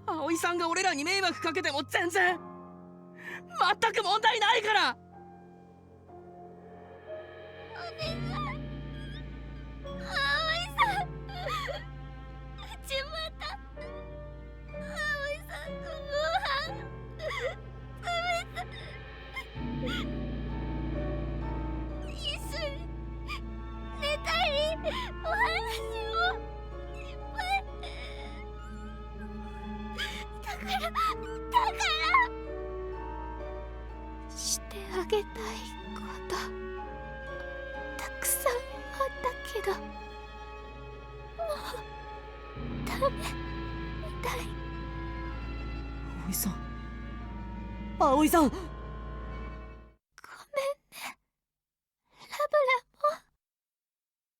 葵さんが俺らに迷惑かけても全然全く問題ないから。お願い、葵さん。うちまた葵さんとご飯食べた。一緒に寝たりお話をいっぱい。だからしてあげたいことたくさんあったけど、もうダメみたい。葵さん、葵さん。ごめんね、ラブラも。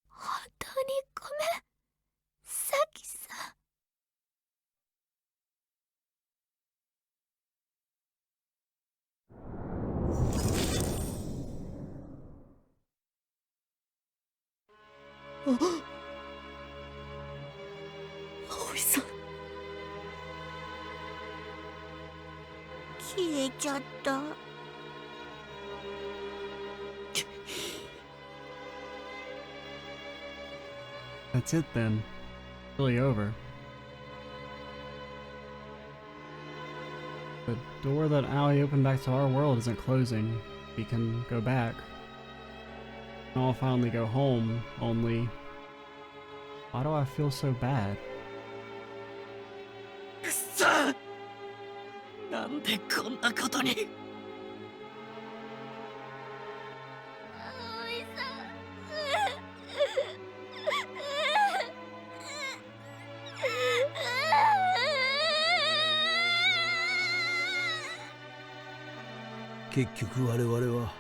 本当にごめん、サキさん。葵さん。消えちゃった。That's it then. Really over. The door that Aoi opened back to our world isn't closing. We can go back. And I'll finally go home, only... Why do I feel so bad? くそ！なんでこんなことに。葵さん。結局我々は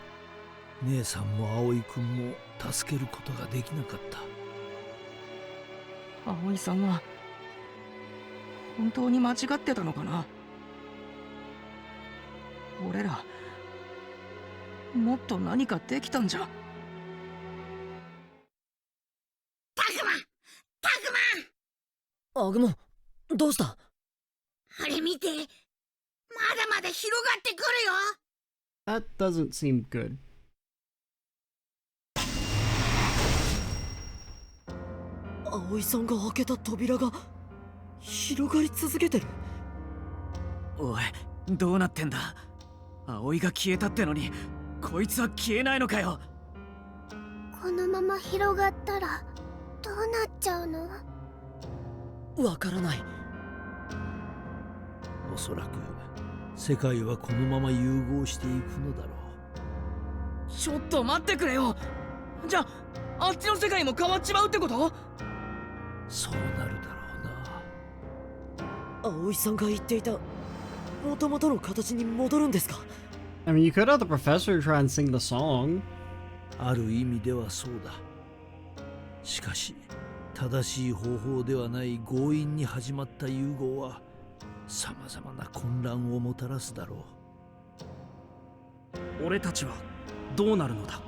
姉さんも葵くんも助けることができなかった。葵さんは本当に間違ってたのかな。俺らもっと何かできたんじゃ。タグマアグモン、どうした？あれ見て、まだまだ広がってくるよ。 That doesn't seem good. 葵さんが開けた扉が広がり続けてる。おい、どうなってんだ？葵が消えたってのにこいつは消えないのかよ。このまま広がったらどうなっちゃうの？わからない。おそらく世界はこのまま融合していくのだろう。ちょっと待ってくれよ。じゃああっちの世界も変わっちまうってこと？そうなるだろうな。葵さんが言っていた元々の形に戻るんですか？ I mean, you could have the professor try and sing the song. ある意味ではそうだ。しかし正しい方法ではない強引に始まった融合はさまざまな混乱をもたらすだろ俺たちはどうなるのだ？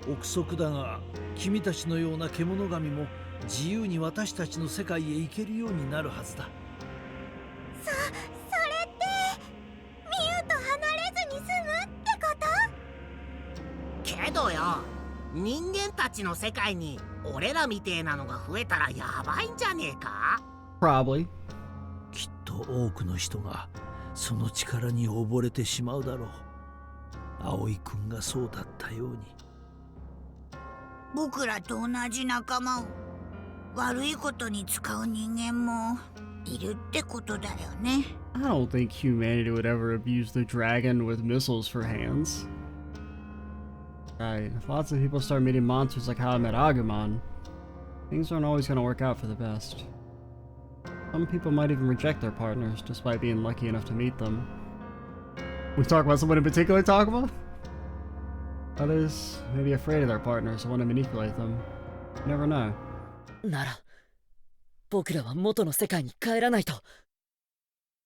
う。憶測だが君たちのような獣神も自由に私たちの世界へ行けるようになるはずだ。それってミユと離れずに済むってこと？けどよ、人間たちの世界に俺らみてえなのが増えたらやばいんじゃねえか？ Probably. きっと多くの人がその力に溺れてしまうだろう。葵くんがそうだったように。僕らと同じ仲間を悪いことに使う人間もいるってことだよね。I don't think humanity would ever abuse the dragon with missiles for hands. Right, if lots of people start meeting monsters like how I met Agumon, things aren't always gonna work out for the best. Some people might even reject their partners, despite being lucky enough to meet them. We talk about someone in particular, Takuma? Others may be afraid of their partners and want to manipulate them. You never know. なら僕らは元の世界に帰らないと。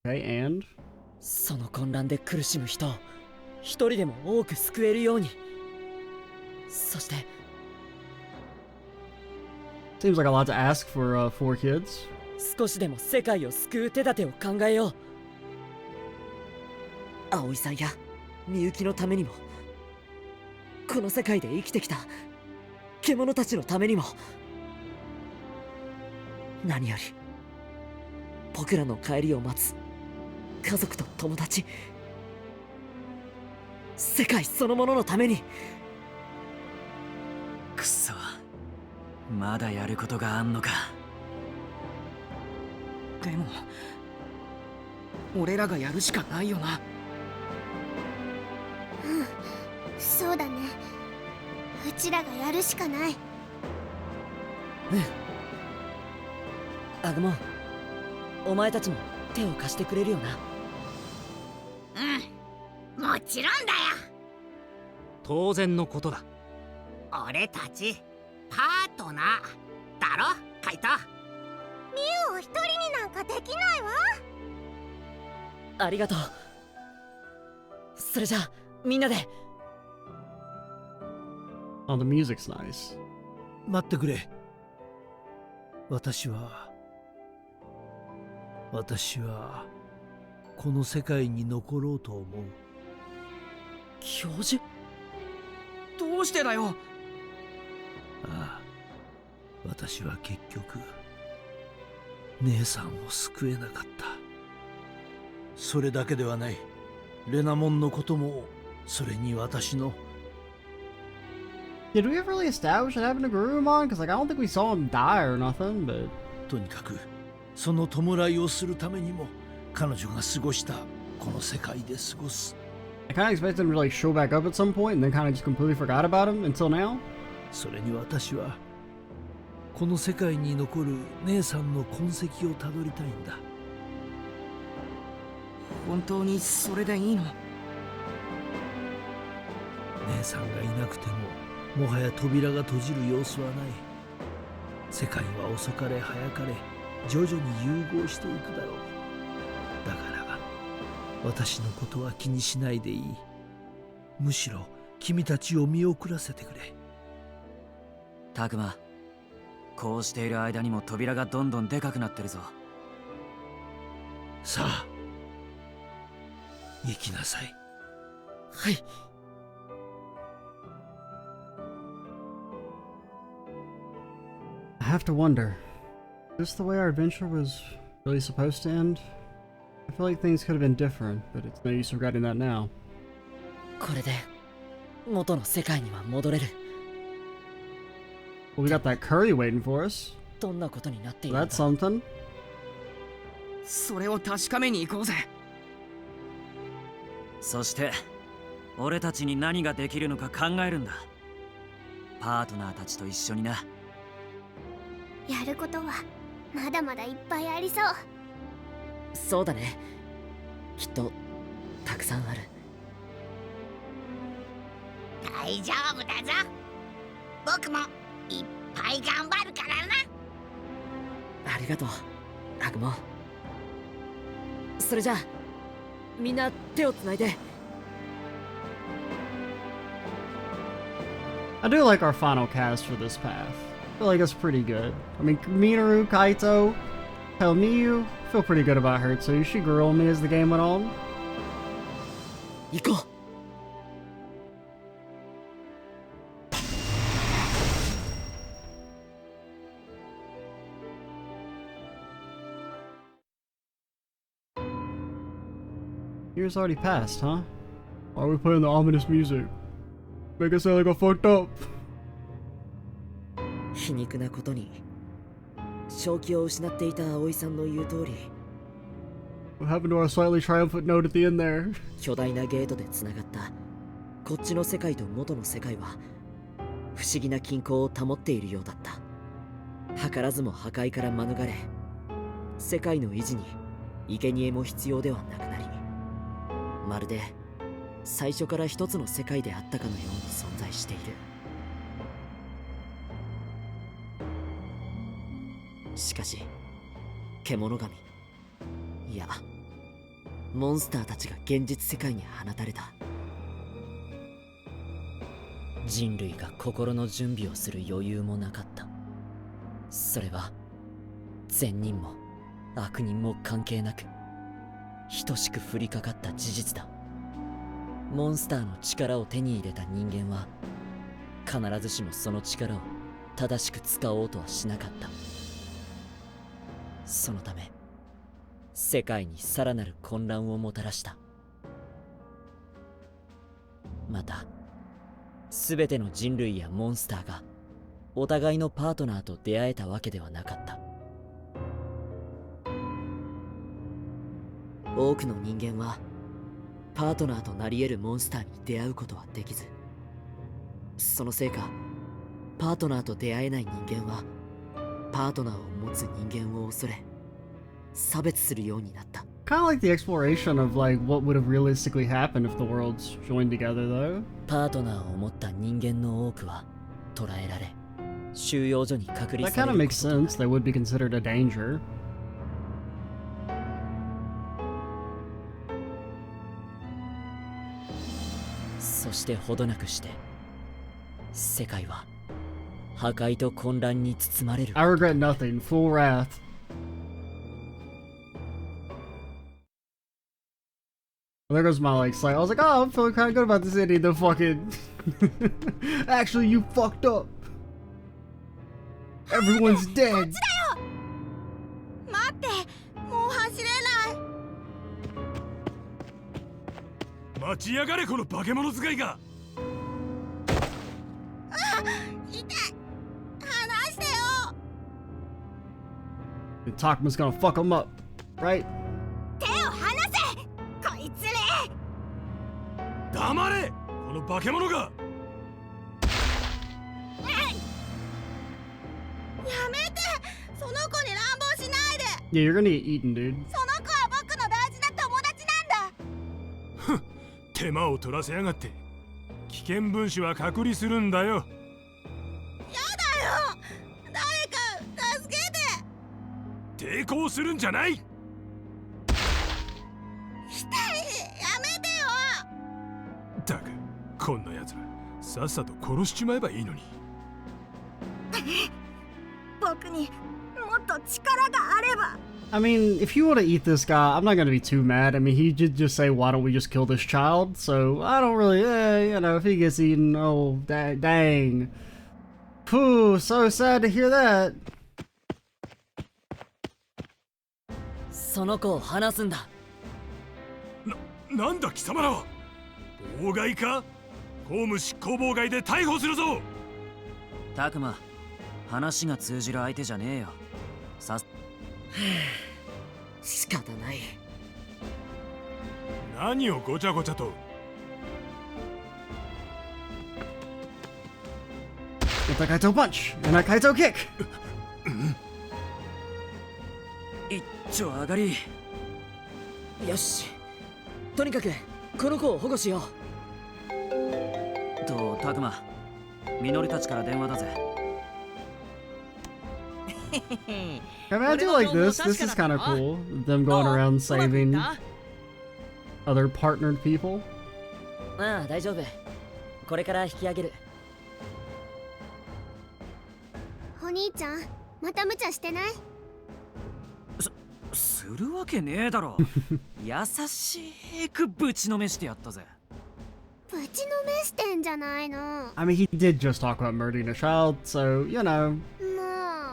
Okay, and? その混乱で苦しむ人を一人でも多く救えるように。そして Seems like a lot to ask for 4 kids. 少しでも世界を救う手立てを考えよう。葵さんやみゆきのためにも、この世界で生きてきた獣たちのためにも、何より僕らの帰りを待つ家族と友達、世界そのもののために。くそ、まだやることがあんのか。でも俺らがやるしかないよな。そうだね。うちらがやるしかない。うん。アグモン、お前たちも手を貸してくれるよな。うん、もちろんだよ。当然のことだ。俺たちパートナーだろ、カイト。ミュウを一人になんかできないわ。ありがとう。それじゃあみんなで。Oh, the music's nice. 待ってくれ。私はこの世界に残ろうと思う。教授？どうしてだよ。ああ、私は結局姉さんを救えなかった。それだけではない。レナモンのことも、それに私の。Did we ever really establish what happened to Garurumon? Because like I don't think we saw him die or nothing, but とにかくその弔いをするためにも、彼女が過ごしたこの世界で過ごす。I kind of expected him to like show back up at some point and then kind of just completely forgot about him until now. それに私はこの世界に残る姉さんの痕跡をたどりたいんだ。本当にそれでいいの？姉さんがいなくても、もはや扉が閉じる様子はない。世界は遅かれ早かれ徐々に融合していくだろう。だから私のことは気にしないでいい。むしろ君たちを見送らせてくれ。タクマ、こうしている間にも扉がどんどんでかくなってるぞ。さあ、行きなさい。はい。I have to wonder, is this the way our adventure was really supposed to end? I feel like things could have been different, but it's no use regretting that now. これで元の世界には戻れる。Well, we got that curry waiting for us. どんなことになってい So るの that's か。 something. それを確かめに行こうぜ。そして俺たちに何ができるのか考えるんだ。パートナーたちと一緒にな。やることはまだまだいっぱいありそう。そうだね。きっとたくさんある。大丈夫だぞ。僕もいっぱい頑張るからな。ありがとう、アグモ。それじゃあみんな手をつないで。I do like our final cast for this path. I feel like it's pretty good. I mean, Minoru, Kaito, hell, Miyu, feel pretty good about her too. She grew on me as the game went on. 行こう。Years already passed, huh? Why are we playing the ominous music? Make it sound like I fucked up. 皮肉なことに正気を失っていた葵さんの言う通り What happened to our slightly triumphant note at the end there? 巨大なゲートでつながったこっちの世界と元の世界は不思議な均衡を保っているようだった図らずも破壊から免れ世界の維持に生贄も必要ではなくなりまるで最初から一つの世界であったかのように存在しているしかし獣神いやモンスターたちが現実世界に放たれた人類が心の準備をする余裕もなかったそれは善人も悪人も関係なく等しく降りかかった事実だモンスターの力を手に入れた人間は必ずしもその力を正しく使おうとはしなかったそのため世界にさらなる混乱をもたらしたまた全ての人類やモンスターがお互いのパートナーと出会えたわけではなかった多くの人間はパートナーとなり得るモンスターに出会うことはできずそのせいかパートナーと出会えない人間はパートナーを持つ人間を恐れ差別するようになった Kind of like the exploration of like what would have realistically happened if the worlds joined together, though. パートナーを持った人間の多くは捕らえられ収容所に隔離 That さ kind れ of る makes sense. They would be considered a danger. そしてほどなくして世界は破壊と混乱に包まれる I regret nothing. Full wrath. Well, there goes my like slight. I was like, oh, I'm feeling kind of good about this ending. The fucking actually, you fucked up. Everyone's dead. 待ってもう走れない待ちやがれこの化け物使いが痛い離してよ And Takma's gonna fuck him up, right? 手を離せこいつめ黙れこの化け物がやめてその子に乱暴しないで Yeah, you're gonna get eaten, dude. その子は僕の大事な友達なんだ手間を取らせやがって危険分子は隔離するんだよやだよ誰か助けて抵抗するんじゃない痛いやめてよだがこんな奴らさっさと殺しちまえばいいのに僕にもっと力があれば I mean, if you want to eat this guy, I'm not gonna be too mad. I mean, he did just say, why don't we just kill this child? So, I don't really, you know, if he gets eaten, oh, dang. Phew, so sad to hear that. その子を離すんだなんだ貴様らは妨害か公務執行妨害で逮捕するぞタクマ話が通じる相手じゃねえよ仕方ない何をごちゃごちゃと Get that Kaito punch and that Kaito kick. 一丁上がりよしとにかくこの子を保護しようとタクマみのりたちから電話だぜ I mean, I do like this. This is kind of cool. Them going around saving other partnered people. ああ大丈夫これから引き上げるお兄ちゃんまた無茶してないするわけねえだろ優しくぶちのめしてやったぜぶちのめしてんじゃないの I mean, he did just talk about murdering a child, so, you know. も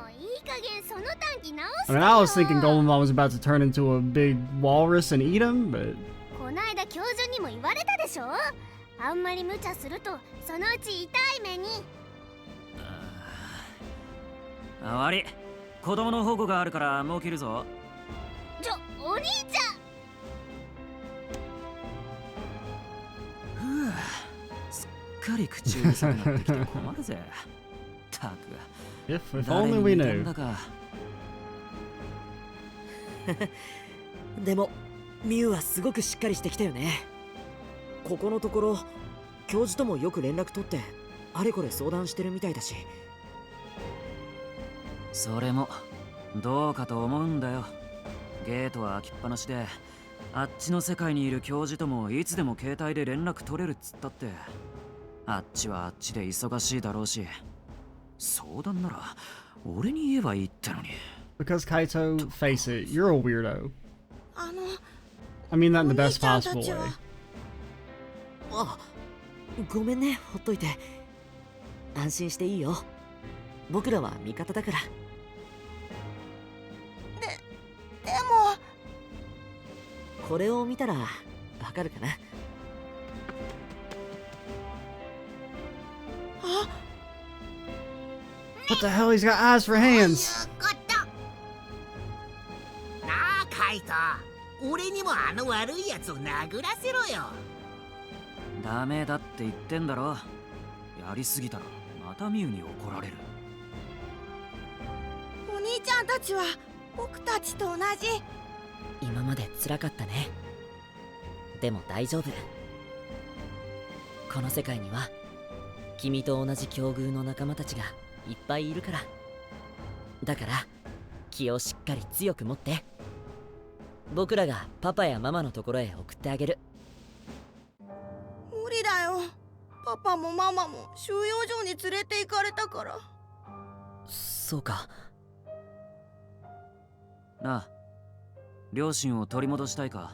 ういい加減その短期直 I して mean, I was thinking Golemon was about to turn into a big walrus and eat him, but... こないだ言われたでしょ。あんまり無茶するとそのうち痛い目に。悪い、子供の保護があるからもう切るぞ。お兄ちふぅ、すっかり口うるさくなってきて困るぜ。たく If only we 誰に似てん knew. だか。でもミュウはすごくしっかりしてきたよね。ここのところ教授ともよく連絡取ってあれこれ相談してるみたいだし。それもどうかと思うんだよ。ゲートは開きっぱなしで、あっちの世界にいる教授ともいつでも携帯で連絡取れるっつったって、あっちはあっちで忙しいだろうし、相談なら俺に言えばいいってのに。 Because Kaito, face it, you're a weirdo. あの I mean that in the お best 兄ちゃん possible たち way. はあ、ごめんね、ほっといて。安心していいよ。僕らは味方だから。でもこれを見たらわかるかな。あ What the hell? He's got eyes for hands. なあカイト、俺にもあの悪いやつを殴らせろよ。ダメだって言ってんだろ。やりすぎたらまたミュウに怒られる。お兄ちゃんたちは僕たちと同じ。今まで辛かったね。でも大丈夫。この世界には君と同じ境遇の仲間たちがいっぱいいるから。だから気をしっかり強く持って。僕らがパパやママのところへ送ってあげる。無理だよ。パパもママも収容所に連れて行かれたから。そうか。なあ、両親を取り戻したいか。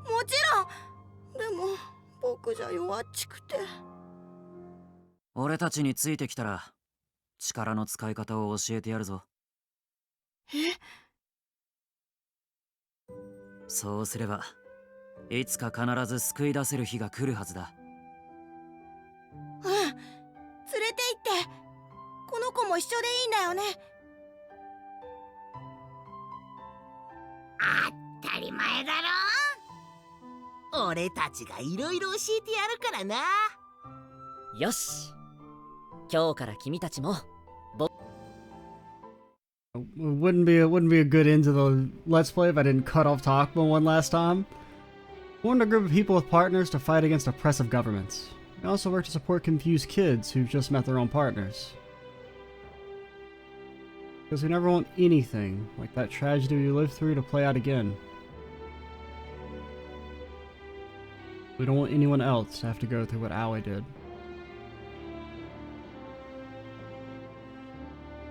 もちろん。でも僕じゃ弱っちくて。俺たちについてきたら力の使い方を教えてやるぞ。え？そうすればいつか必ず救い出せる日が来るはずだ。うん、連れて行って。この子も一緒でいいんだよね。当たり前だろ。俺たちがいろいろ教えてやるからな。よし、今日から君たちも。 It wouldn't be a good end to the Let's Play if I didn't cut off Takuma one last time. Formed a group of people with partners to fight against oppressive governments. We also work to support confused kids who've just met their own partners. Because we never want anything like that tragedy we lived through to play out again. We don't want anyone else to have to go through what Aoi did.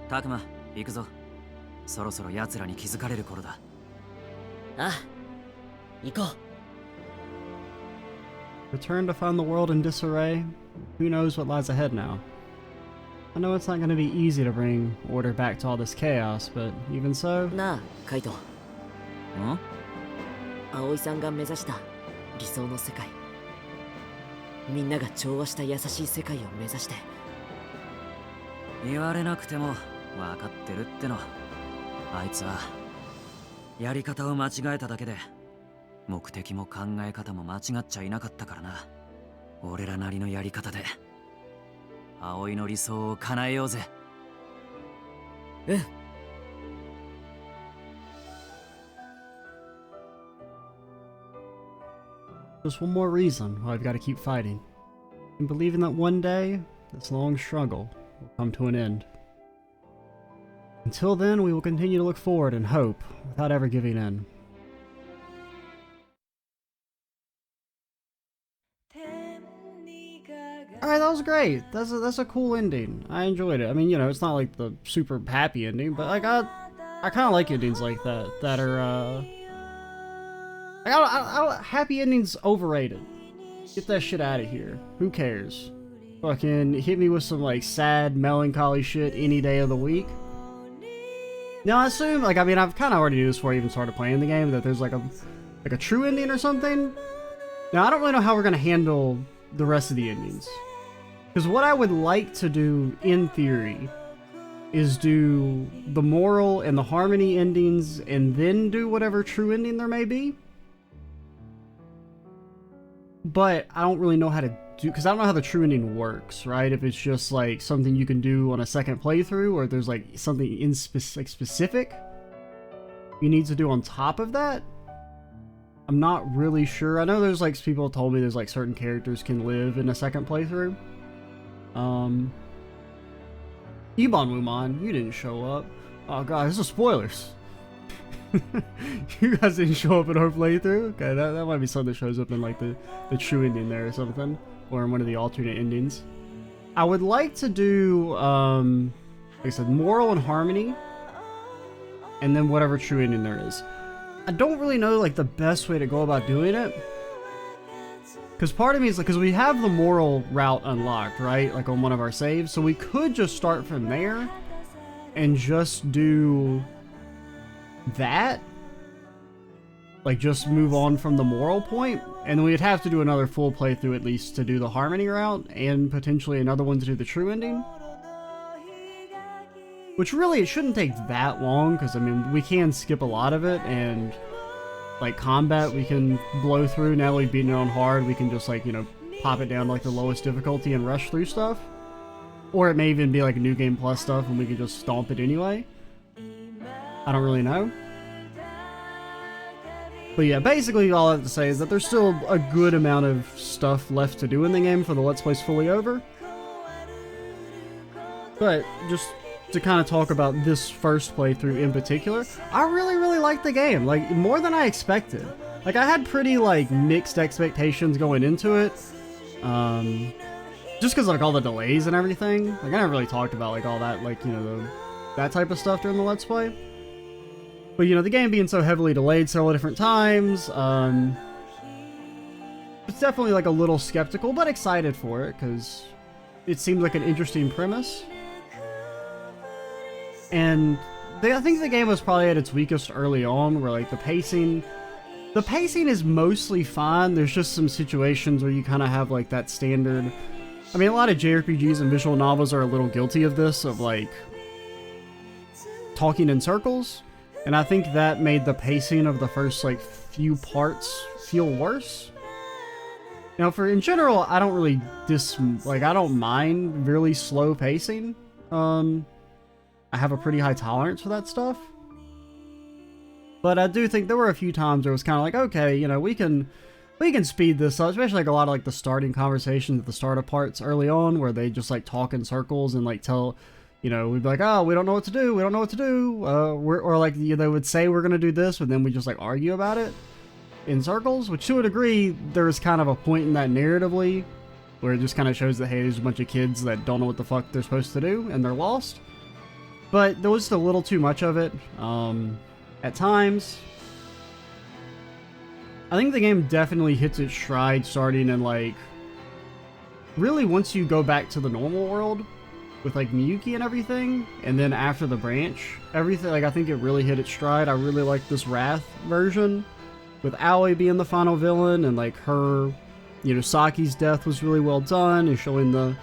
タクマ、行くぞ。そろそろ奴らに気づかれる頃だ。ああ、行こう。 Return to find the world in disarray? Who knows what lies ahead now? I know it's not going to be easy to bring order back to all this chaos, but even so... なあ、カイト。ん？葵さんが目指した理想の世界。みんなが調和した優しい世界を目指して。言われなくても分かってるっての。あいつはやり方を間違えただけで目的も考え方も間違っちゃいなかったからな。俺らなりのやり方で葵の理想を叶えようぜ。うん。Just one more reason why I've got to keep fighting. And believing that one day, this long struggle will come to an end. Until then, we will continue to look forward and hope, without ever giving in. Alright, that was great. That's a cool ending. I enjoyed it. I mean, you know, it's not like the super happy ending, but like I kind of like endings like that that are happy endings overrated. Get that shit out of here. Who cares? Fucking hit me with some like sad, melancholy shit any day of the week. Now I assume, like, I mean, I've kind of already knew this before I even started playing the game, that there's like a true ending or something. Now, I don't really know how we're going to handle the rest of the endings. Because what I would like to do, in theory, is do the moral and the harmony endings and then do whatever true ending there may be. But I don't really know how to do, because I don't know how the true ending works, right? If it's just like something you can do on a second playthrough, or if there's like something in specific you need to do on top of that. I'm not really sure. I know there's like people told me there's like certain characters can live in a second playthrough. Ebon, you didn't show up. Oh god, this is spoilers. You guys didn't show up in our playthrough? Okay, that might be something that shows up in like the true ending there or something. Or in one of the alternate endings. I would like to do, like I said, moral and harmony. And then whatever true ending there is. I don't really know like the best way to go about doing it. Because part of me is like, because we have the moral route unlocked, right? Like on one of our saves. So we could just start from there and just do that. Like just move on from the moral point. And then we'd have to do another full playthrough at least to do the harmony route. And potentially another one to do the true ending. Which really, it shouldn't take that long. Because I mean, we can skip a lot of it. And like combat we can blow through. Now that we've beaten it on hard, we can just like, you know, pop it down to like the lowest difficulty and rush through stuff. Or it may even be like New Game Plus stuff and we can just stomp it anyway. I don't really know. But yeah, basically all I have to say is that there's still a good amount of stuff left to do in the game for the Let's Play's fully over. But just to kind of talk about this first playthrough in particular, I really liked the game, like more than I expected. Like I had pretty like mixed expectations going into it, just because like all the delays and everything. Like I never really talked about like all that, like, you know, that type of stuff during the Let's Play. But you know, the game being so heavily delayed several different times, it's definitely like a little skeptical, but excited for it because it seemed like an interesting premise. And I think the game was probably at its weakest early on, where like the pacing is mostly fine. There's just some situations where you kind of have like that standard. I mean, a lot of JRPGs and visual novels are a little guilty of this, of like talking in circles. And I think that made the pacing of the first like few parts feel worse. Now, in general, I don't really I don't mind really slow pacing. I have a pretty high tolerance for that stuff. But I do think there were a few times where it was kind of like, okay, you know, we can speed this up, especially like a lot of like the starting conversations at the startup parts early on where they just like talk in circles and like tell, you know, we'd be like, oh, we don't know what to do, or like they would say we're gonna do this, but then we just like argue about it in circles, which to a degree there's kind of a point in that narratively where it just kind of shows that, hey, there's a bunch of kids that don't know what the fuck they're supposed to do and they're lost. But there was just a little too much of it at times. I think the game definitely hits its stride starting in like, really once you go back to the normal world with like Miyuki and everything, and then after the branch, everything, like I think it really hit its stride. I really like this Wrath version with Aoi being the final villain, and like her, you know, Saki's death was really well done and showing the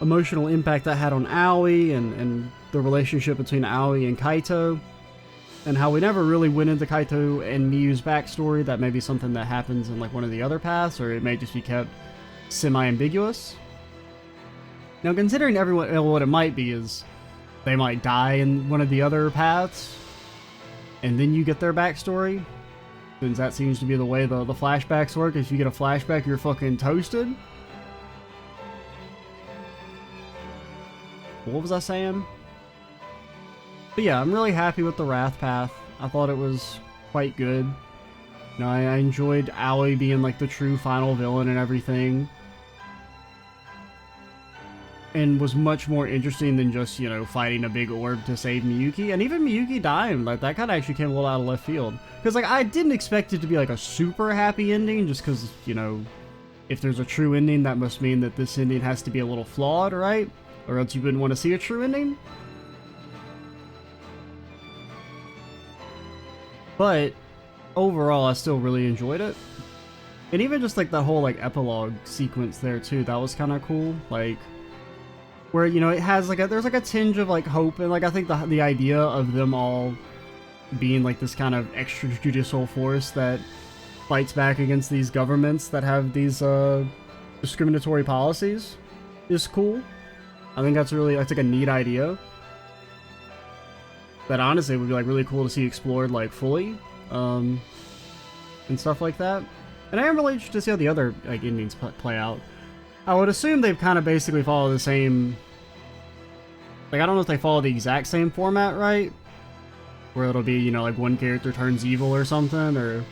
emotional impact that had on Aoi and the relationship between Aoi and Kaito, and how we never really went into Kaito and Miyu's backstory. That may be something that happens in like one of the other paths, or it may just be kept semi-ambiguous. Now, considering everyone, what it might be is they might die in one of the other paths, and then you get their backstory, since that seems to be the way the flashbacks work. If you get a flashback, you're fucking toasted. What was I saying? But yeah, I'm really happy with the Wrath path. I thought it was quite good. You know, I enjoyed Aoi being like the true final villain and everything. And was much more interesting than just, you know, fighting a big orb to save Miyuki. And even Miyuki dying, like that kind of actually came a little out of left field. Because like I didn't expect it to be like a super happy ending, just because, you know, if there's a true ending, that must mean that this ending has to be a little flawed, right? Or else you wouldn't want to see a true ending. But overall, I still really enjoyed it. And even just like the whole like epilogue sequence there too, that was kind of cool. Like, where, you know, it has like there's like a tinge of like hope, and like I think the idea of them all being like this kind of extrajudicial force that fights back against these governments that have these discriminatory policies is cool. I think that's like a neat idea that honestly would be like really cool to see explored like fully, and stuff like that. And I am really interested to see how the other like endings play out. I would assume they've kind of basically follow the same, like, I don't know if they follow the exact same format, right? Where it'll be, you know, like one character turns evil or something, or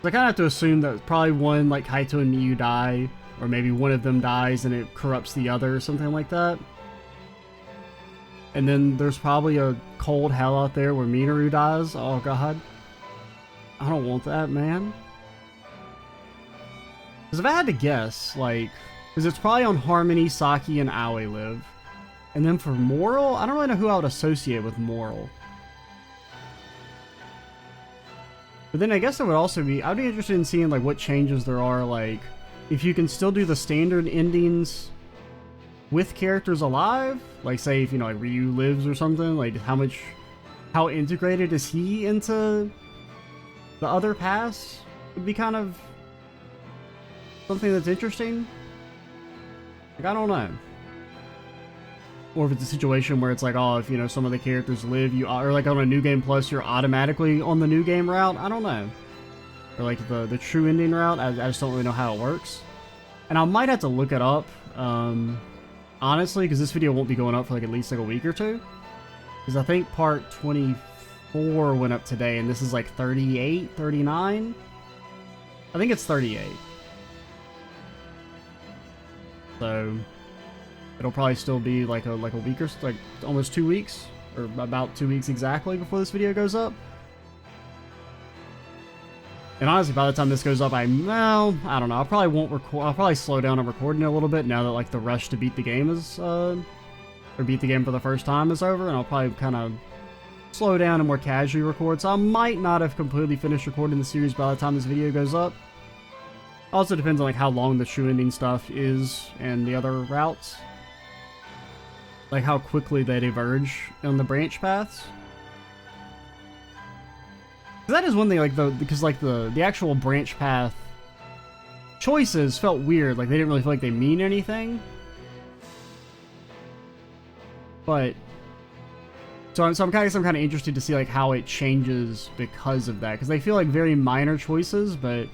I kind of have to assume that probably one, like Kaito and Miyu die, or maybe one of them dies and it corrupts the other or something like that. And then there's probably a cold hell out there where Minoru dies. Oh god. I don't want that, man. Because if I had to guess, like, because it's probably on Harmony, Saki, and Aoi live. And then for Moral, I don't really know who I would associate with Moral. But then I guess it would also be, I'd be interested in seeing like what changes there are, like, if you can still do the standard endings with characters alive, like say if, you know, like Ryu lives or something, like how integrated is he into the other past? Would be kind of something that's interesting. Like, I don't know. Or if it's a situation where it's like, oh, if, you know, some of the characters live, you are, or like on a New Game Plus, you're automatically on the New Game route. I don't know. Or like the true ending route. I just don't really know how it works. And I might have to look it up, honestly, because this video won't be going up for like at least like a week or two. Because I think part 24 went up today, and this is like 38, 39? I think it's 38. So it'll probably still be like a week or like almost 2 weeks, or about 2 weeks exactly before this video goes up. And honestly, by the time this goes up, I don't know. I probably won't record. I'll probably slow down on recording a little bit now that like the rush to beat the game is, or beat the game for the first time is over, and I'll probably kind of slow down and more casually record. So I might not have completely finished recording the series by the time this video goes up. Also depends on like how long the true ending stuff is and the other routes. Like how quickly they diverge on the branch paths. That is one thing, like because like the actual branch path choices felt weird. Like they didn't really feel like they mean anything. But so I'm kind of interested to see like how it changes because of that, because they feel like very minor choices, but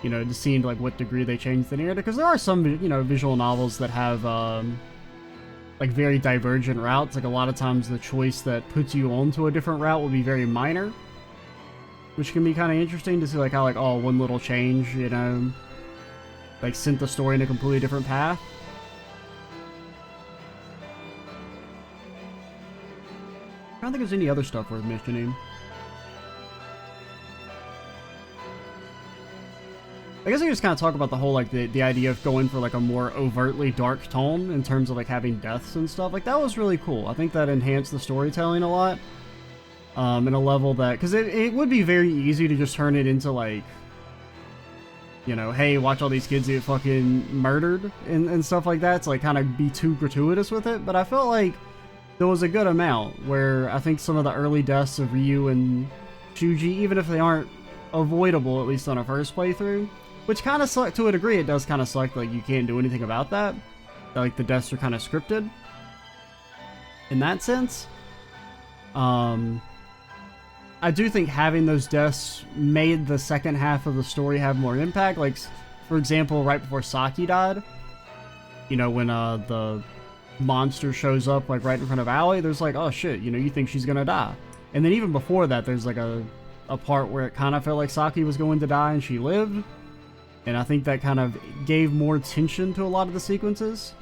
you know, just seeing like what degree they change the narrative, because there are some, you know, visual novels that have like very divergent routes. Like a lot of times the choice that puts you onto a different route will be very minor, which can be kind of interesting to see like how like, oh, one little change, you know, like sent the story in a completely different path. I don't think there's any other stuff worth mentioning. I guess I can just kind of talk about the whole, like, the idea of going for, like, a more overtly dark tone in terms of, like, having deaths and stuff. Like, that was really cool. I think that enhanced the storytelling a lot. In a level that... Because it would be very easy to just turn it into, like... You know, hey, watch all these kids get fucking murdered and stuff like that. To, like, kind of be too gratuitous with it. But I felt like there was a good amount where I think some of the early deaths of Ryu and Shuji, even if they aren't avoidable, at least on a first playthrough... Which kind of suck to a degree. It does kind of suck, like, you can't do anything about that. Like, the deaths are kind of scripted. In that sense. I do think having those deaths made the second half of the story have more impact. Like, for example, right before Saki died. You know, when the monster shows up, like, right in front of Aoi, there's like, oh shit, you know, you think she's gonna die. And then even before that, there's like a part where it kind of felt like Saki was going to die and she lived. And I think that kind of gave more tension to a lot of the sequences.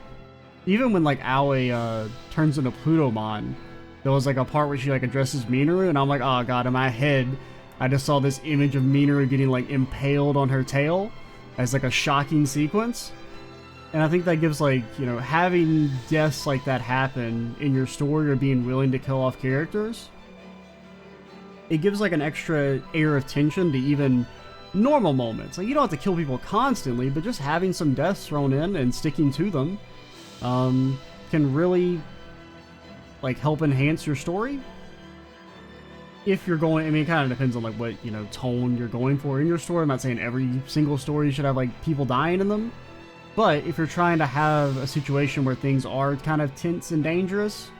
Even when, like, Aoi turns into Plutomon, there was, like, a part where she, like, addresses Minoru, and I'm like, oh god, in my head, I just saw this image of Minoru getting, like, impaled on her tail as, like, a shocking sequence. And I think that gives, like, you know, having deaths like that happen in your story or being willing to kill off characters, it gives, like, an extra air of tension to even normal moments. Like, you don't have to kill people constantly, but just having some deaths thrown in and sticking to them can really, like, help enhance your story. If you're going, I mean, it kind of depends on, like, what, you know, tone you're going for in your story. I'm not saying every single story should have, like, people dying in them. But if you're trying to have a situation where things are kind of tense and dangerous,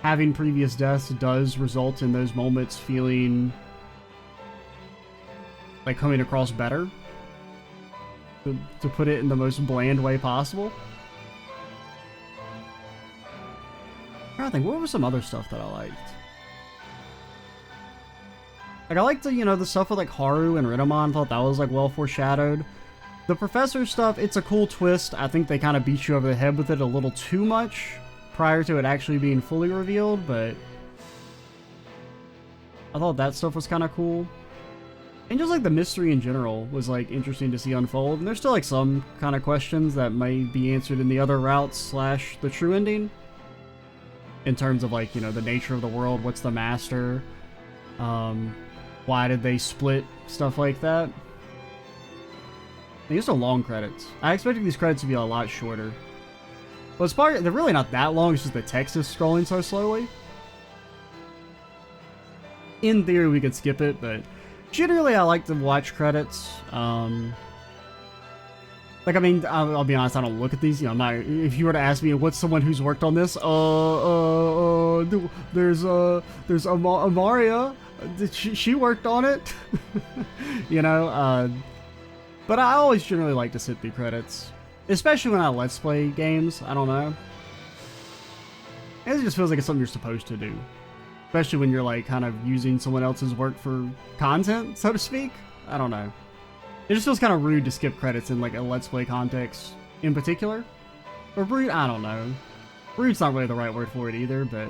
having previous deaths does result in those moments feeling like coming across better, to put it in the most bland way possible. I think, what was some other stuff that I liked? Like, I liked the, you know, the stuff with, like, Haru and Rinamon. Thought that was, like, well foreshadowed. The professor stuff, it's a cool twist. I think they kind of beat you over the head with it a little too much prior to it actually being fully revealed, but I thought that stuff was kind of cool. And just, like, the mystery in general was, like, interesting to see unfold. And there's still, like, some kind of questions that may be answered in the other routes / the true ending. In terms of, like, you know, the nature of the world, what's the master, why did they split, stuff like that. These are long credits. I expected these credits to be a lot shorter. Well, it's part, they're really not that long, it's just the text is scrolling so slowly. In theory, we could skip it, but generally I like to watch credits. Like, I mean, I'll be honest, I don't look at these. You know, I'm not, if you were to ask me what's someone who's worked on this, there's Amaria. She worked on it. You know, but I always generally like to sit through credits, especially when I let's play games. I don't know. It just feels like it's something you're supposed to do, especially when you're, like, kind of using someone else's work for content, so to speak. I don't know. It just feels kind of rude to skip credits in, like, a let's play context in particular. Or rude, I don't know. Rude's not really the right word for it either, but...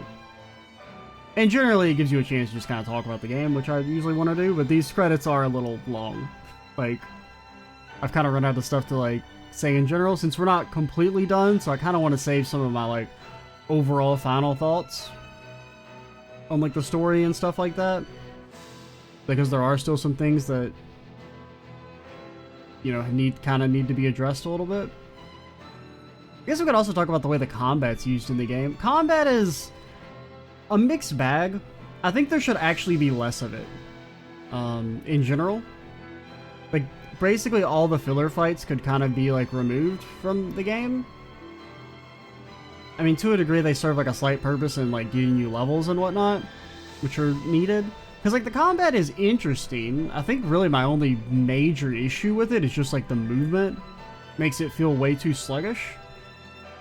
And generally, it gives you a chance to just kind of talk about the game, which I usually want to do, but these credits are a little long. Like, I've kind of run out of stuff to, like, say in general, since we're not completely done, so I kind of want to save some of my, like, overall final thoughts on, like, the story and stuff like that. Because there are still some things that, you know, need to be addressed a little bit. I guess we could also talk about the way the combat's used in the game. Combat is a mixed bag. I think there should actually be less of it, in general. Like, basically all the filler fights could kind of be, like, removed from the game. I mean, to a degree, they serve, like, a slight purpose in, like, getting you levels and whatnot, which are needed. Because, like, the combat is interesting. I think really my only major issue with it is just, like, the movement makes it feel way too sluggish.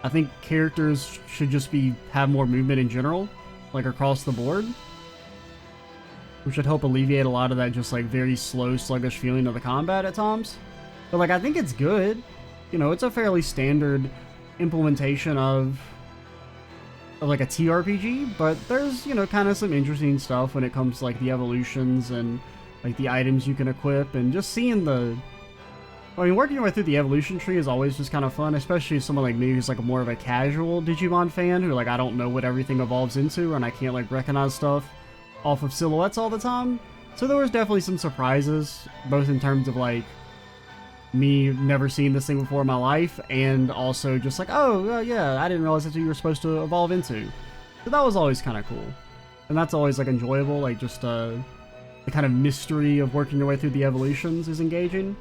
I think characters should just have more movement in general, like, across the board, which would help alleviate a lot of that just, like, very slow, sluggish feeling of the combat at times. But, like, I think it's good. You know, it's a fairly standard implementation of like a TRPG, but there's, you know, kind of some interesting stuff when it comes to, like, the evolutions and, like, the items you can equip, and just seeing the... I mean, working your way through the evolution tree is always just kind of fun, especially someone like me who's, like, more of a casual Digimon fan, who, like, I don't know what everything evolves into, and I can't, like, recognize stuff off of silhouettes all the time. So there was definitely some surprises, both in terms of, like, me never seeing this thing before in my life, and also just like, oh, yeah, I didn't realize that's what you were supposed to evolve into. So that was always kind of cool. And that's always, like, enjoyable, like, just, the kind of mystery of working your way through the evolutions is engaging.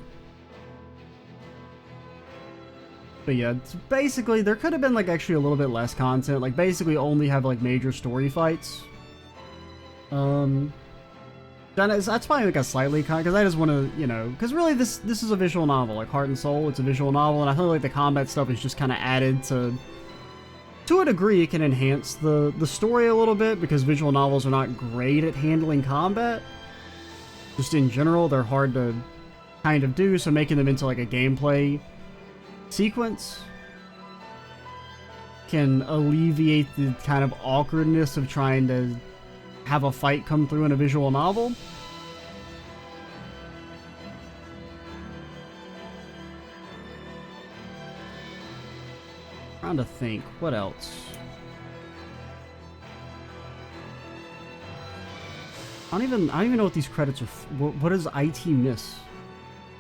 But yeah, it's basically, there could have been, like, actually a little bit less content, like, basically only have, like, major story fights. That's probably, like, a slightly because I just want to, you know, because really this is a visual novel, like Heart and Soul. It's a visual novel, and I feel like the combat stuff is just kind of added to a degree. It can enhance the story a little bit, because visual novels are not great at handling combat. Just in general, they're hard to kind of do, so making them into, like, a gameplay sequence can alleviate the kind of awkwardness of trying to have a fight come through in a visual novel. Trying to think, what else? I don't even know what these credits are. What does IT miss?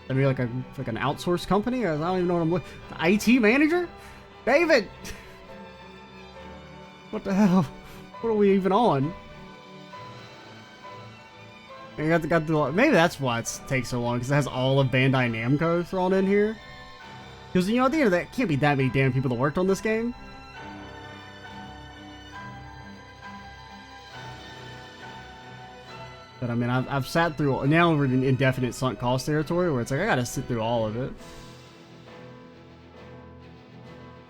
I mean, like an outsourced company? I don't even know what I'm looking. The IT manager? David! What the hell? What are we even on? I got the, maybe that's why it takes so long, because it has all of Bandai Namco thrown in here. Because, you know, at the end of that, can't be that many damn people that worked on this game. But I mean, I've sat through, now we're in indefinite sunk cost territory, where it's like, I gotta sit through all of it.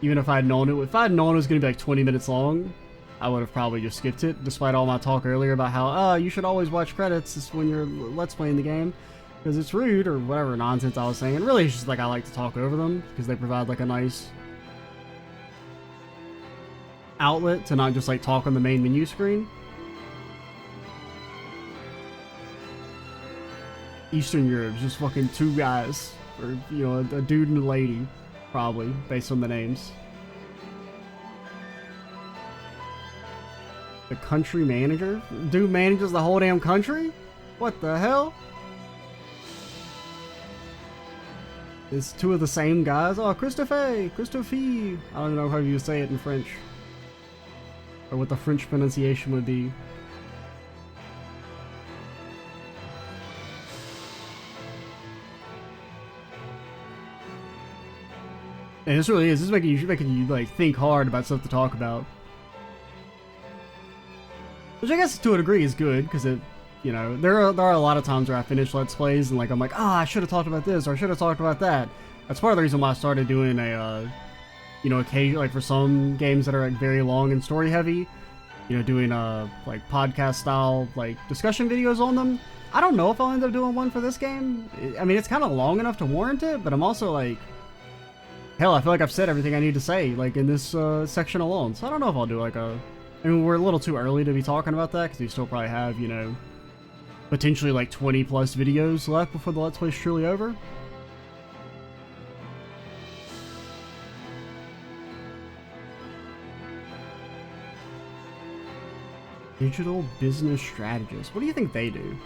Even if I had known it, if I had known it was gonna be like 20 minutes long, I would have probably just skipped it, despite all my talk earlier about how, you should always watch credits when you're let's playing the game, because it's rude, or whatever nonsense I was saying. And really, it's just like I like to talk over them, because they provide like a nice outlet to not just like talk on the main menu screen. Eastern Europe, just fucking two guys, or, you know, a dude and a lady, probably, based on the names. The country manager? Dude manages the whole damn country? What the hell? It's two of the same guys? Oh, Christophe! I don't know how you say it in French. Or what the French pronunciation would be. And this really is. This is making you like think hard about stuff to talk about. Which I guess to a degree is good, because it, you know, there are a lot of times where I finish Let's Plays and like I'm like, I should have talked about this, or I should have talked about that. That's part of the reason why I started doing a, you know, occasionally, like for some games that are like very long and story heavy, you know, doing like podcast style like discussion videos on them. I don't know if I'll end up doing one for this game. I mean, it's kind of long enough to warrant it, but I'm also like, hell, I feel like I've said everything I need to say, like in this section alone. So I don't know if I'll do like a, I mean, we're a little too early to be talking about that, because we still probably have, you know, potentially like 20 plus videos left before the Let's Play is truly over. Digital business strategist. What do you think they do?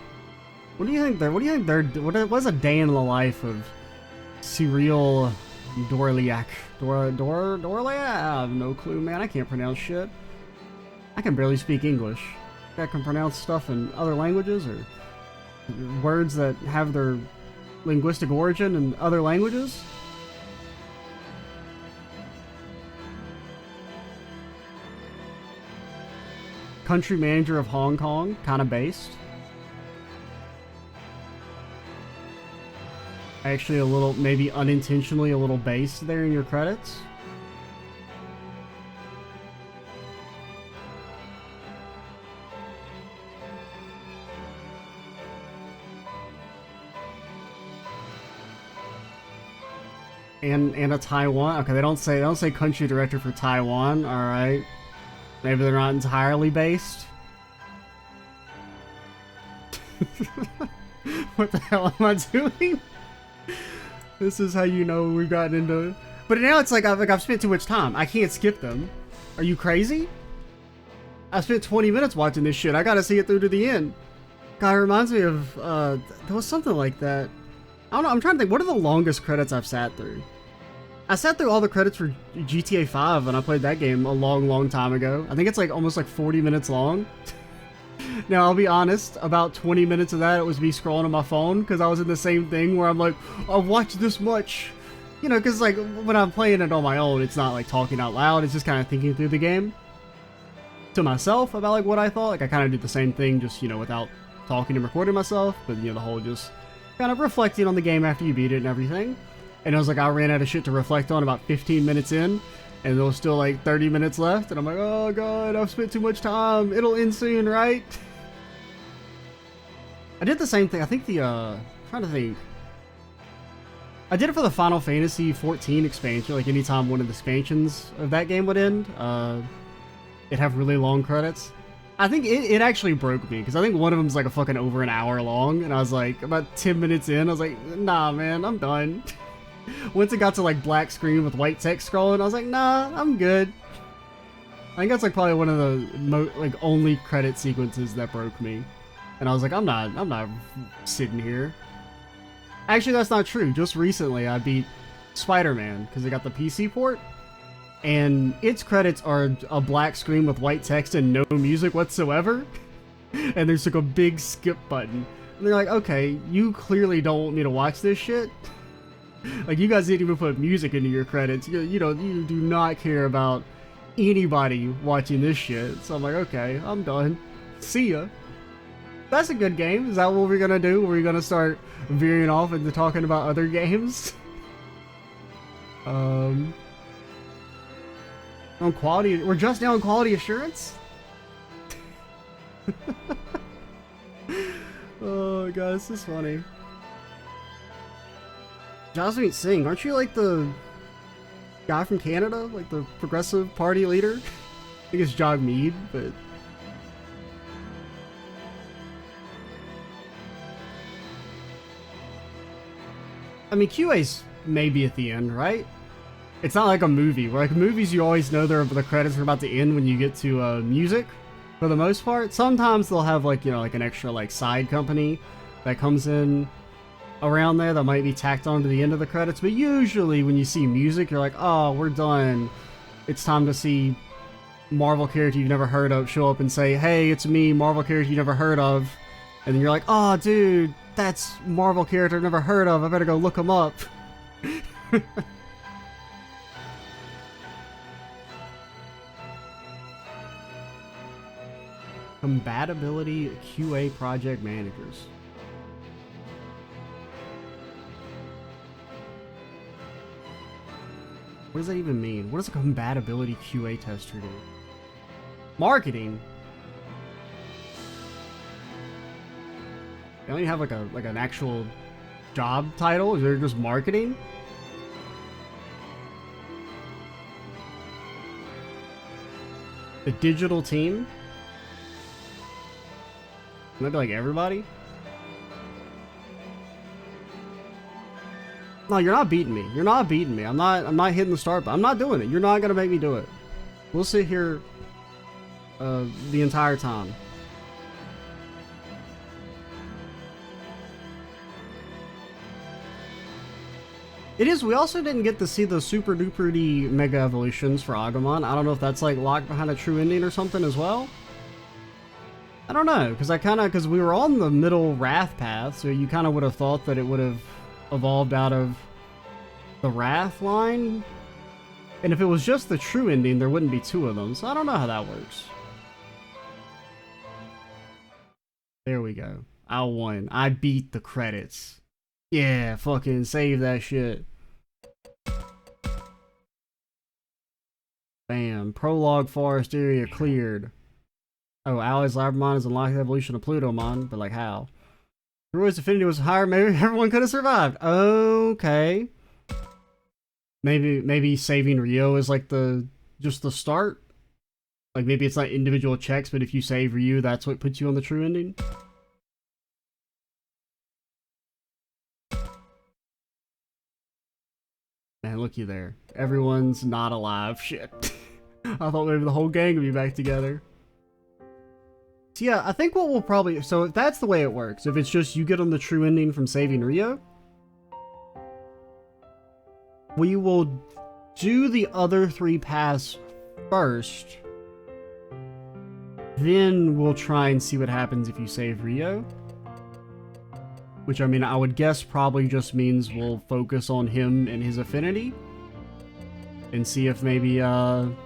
What do you think what's a day in the life of Cyril Dorliac? Dorliac? I have no clue, man. I can't pronounce shit. I can barely speak English. I can pronounce stuff in other languages, or words that have their linguistic origin in other languages. Country manager of Hong Kong, kind of based. Actually a little, maybe unintentionally a little based there in your credits. And a Taiwan. Okay, they don't say country director for Taiwan. All right, maybe they're not entirely based. What the hell am I doing? This is how you know we've gotten into. But now it's like I've spent too much time. I can't skip them. Are you crazy? I spent 20 minutes watching this shit. I gotta see it through to the end. God, it reminds me of there was something like that. I don't know, I'm trying to think, what are the longest credits I've sat through? I sat through all the credits for GTA 5 when I played that game a long time ago. I think it's like almost like 40 minutes long. Now, I'll be honest, about 20 minutes of that, it was me scrolling on my phone, because I was in the same thing where I'm like, I've watched this much. You know, because like, when I'm playing it on my own, it's not like talking out loud, it's just kind of thinking through the game to myself about like what I thought. Like, I kind of did the same thing, just, you know, without talking and recording myself, but, you know, the whole just kind of reflecting on the game after you beat it and everything. And I was like, I ran out of shit to reflect on about 15 minutes in, and there was still like 30 minutes left, and I'm like, oh god, I've spent too much time, it'll end soon, right? I did the same thing, I think trying to think. I did it for the Final Fantasy 14 expansion, like anytime one of the expansions of that game would end, it'd have really long credits. I think it actually broke me, because I think one of them's like a fucking over an hour long, and I was like, about 10 minutes in, I was like, nah man, I'm done. Once it got to like black screen with white text scrolling, I was like, nah, I'm good. I think that's like probably one of the like only credit sequences that broke me. And I was like, I'm not sitting here. Actually, that's not true. Just recently, I beat Spider-Man because it got the PC port, and its credits are a black screen with white text and no music whatsoever. And there's like a big skip button. And they're like, okay, you clearly don't want me to watch this shit. Like, you guys didn't even put music into your credits. You do not care about anybody watching this shit. So I'm like, okay, I'm done. See ya. That's a good game. Is that what we're gonna do? We're gonna start veering off into talking about other games? On quality, we're just now on quality assurance? Oh god, this is funny. Jasmine Singh, aren't you like the guy from Canada? Like the Progressive Party leader? I think it's Jagmeet, but... I mean, QA's maybe at the end, right? It's not like a movie, where like movies you always know the credits are about to end when you get to music, for the most part. Sometimes they'll have like, you know, like an extra like side company that comes in around there that might be tacked on to the end of the credits, but usually when you see music, you're like, oh, we're done. It's time to see Marvel character you've never heard of show up and say, hey, it's me, Marvel character you never heard of. And then you're like, oh, dude, that's Marvel character I've never heard of. I better go look him up. Compatibility QA project managers. What does that even mean? What does a compatibility QA tester do? Marketing? They don't even have like an actual job title? Is there just marketing? The digital team? Maybe like everybody? No, you're not beating me. You're not beating me. I'm not hitting the start button. I'm not doing it. You're not gonna make me do it. We'll sit here the entire time. It is, we also didn't get to see the super duper D mega evolutions for Agumon. I don't know if that's like locked behind a true ending or something as well. I don't know, because we were on the middle Wrath path, so you kind of would have thought that it would have evolved out of the Wrath line. And if it was just the true ending, there wouldn't be two of them, so I don't know how that works. There we go. I won. I beat the credits. Yeah, fucking save that shit. Bam. Prologue forest area cleared. Oh, Ally's Labramon is unlocking the evolution of Plutomon, but like how? Roy's affinity was higher, maybe everyone could have survived. Okay. Maybe saving Ryo is like just the start? Like maybe it's not individual checks, but if you save Ryu, that's what puts you on the true ending? Man, looky there. Everyone's not alive. Shit. I thought maybe the whole gang would be back together. So yeah, I think what we'll probably... So if that's the way it works, if it's just you get on the true ending from saving Ryo, we will do the other three paths first. Then we'll try and see what happens if you save Ryo. Which, I mean, I would guess probably just means we'll focus on him and his affinity. And see if maybe, that'll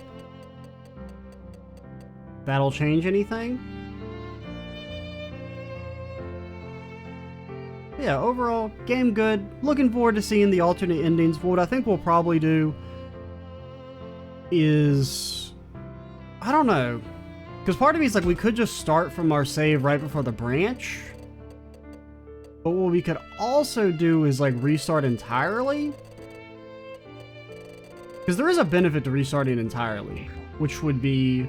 change anything. Yeah, overall, game good. Looking forward to seeing the alternate endings. But what I think we'll probably do is... I don't know. Because part of me is like, we could just start from our save right before the branch. But what we could also do is like restart entirely. Because there is a benefit to restarting entirely. Which would be...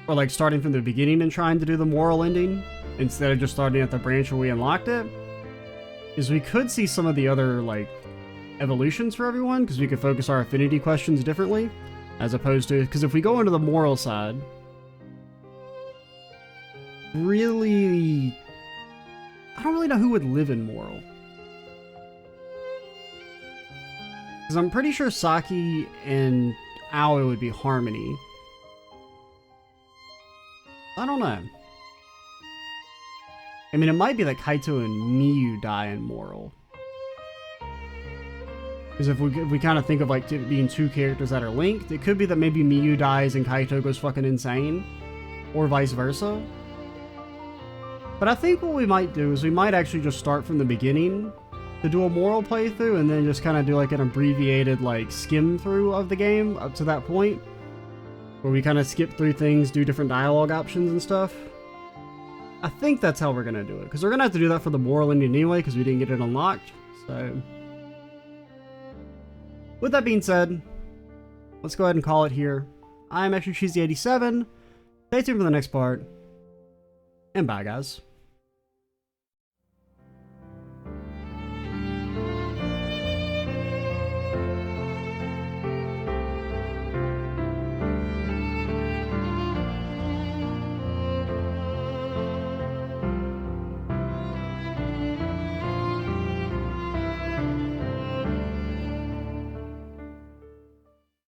Or like starting from the beginning and trying to do the moral ending. Instead of just starting at the branch where we unlocked it, is we could see some of the other, like, evolutions for everyone, because we could focus our affinity questions differently, as opposed to, because if we go into the moral side, really I don't really know who would live in Moral. Because I'm pretty sure Saki and Aoi would be Harmony. I don't know. I mean, it might be that Kaito and Miyu die in Moral. Because if we kind of think of like being two characters that are linked, it could be that maybe Miyu dies and Kaito goes fucking insane. Or vice versa. But I think what we might do is we might actually just start from the beginning to do a Moral playthrough and then just kind of do like an abbreviated like skim through of the game up to that point. Where we kind of skip through things, do different dialogue options and stuff. I think that's how we're going to do it. Because we're going to have to do that for the Moral ending anyway because we didn't get it unlocked. So, with that being said, let's go ahead and call it here. I'm actually Cheesy87. Stay tuned for the next part. And bye, guys.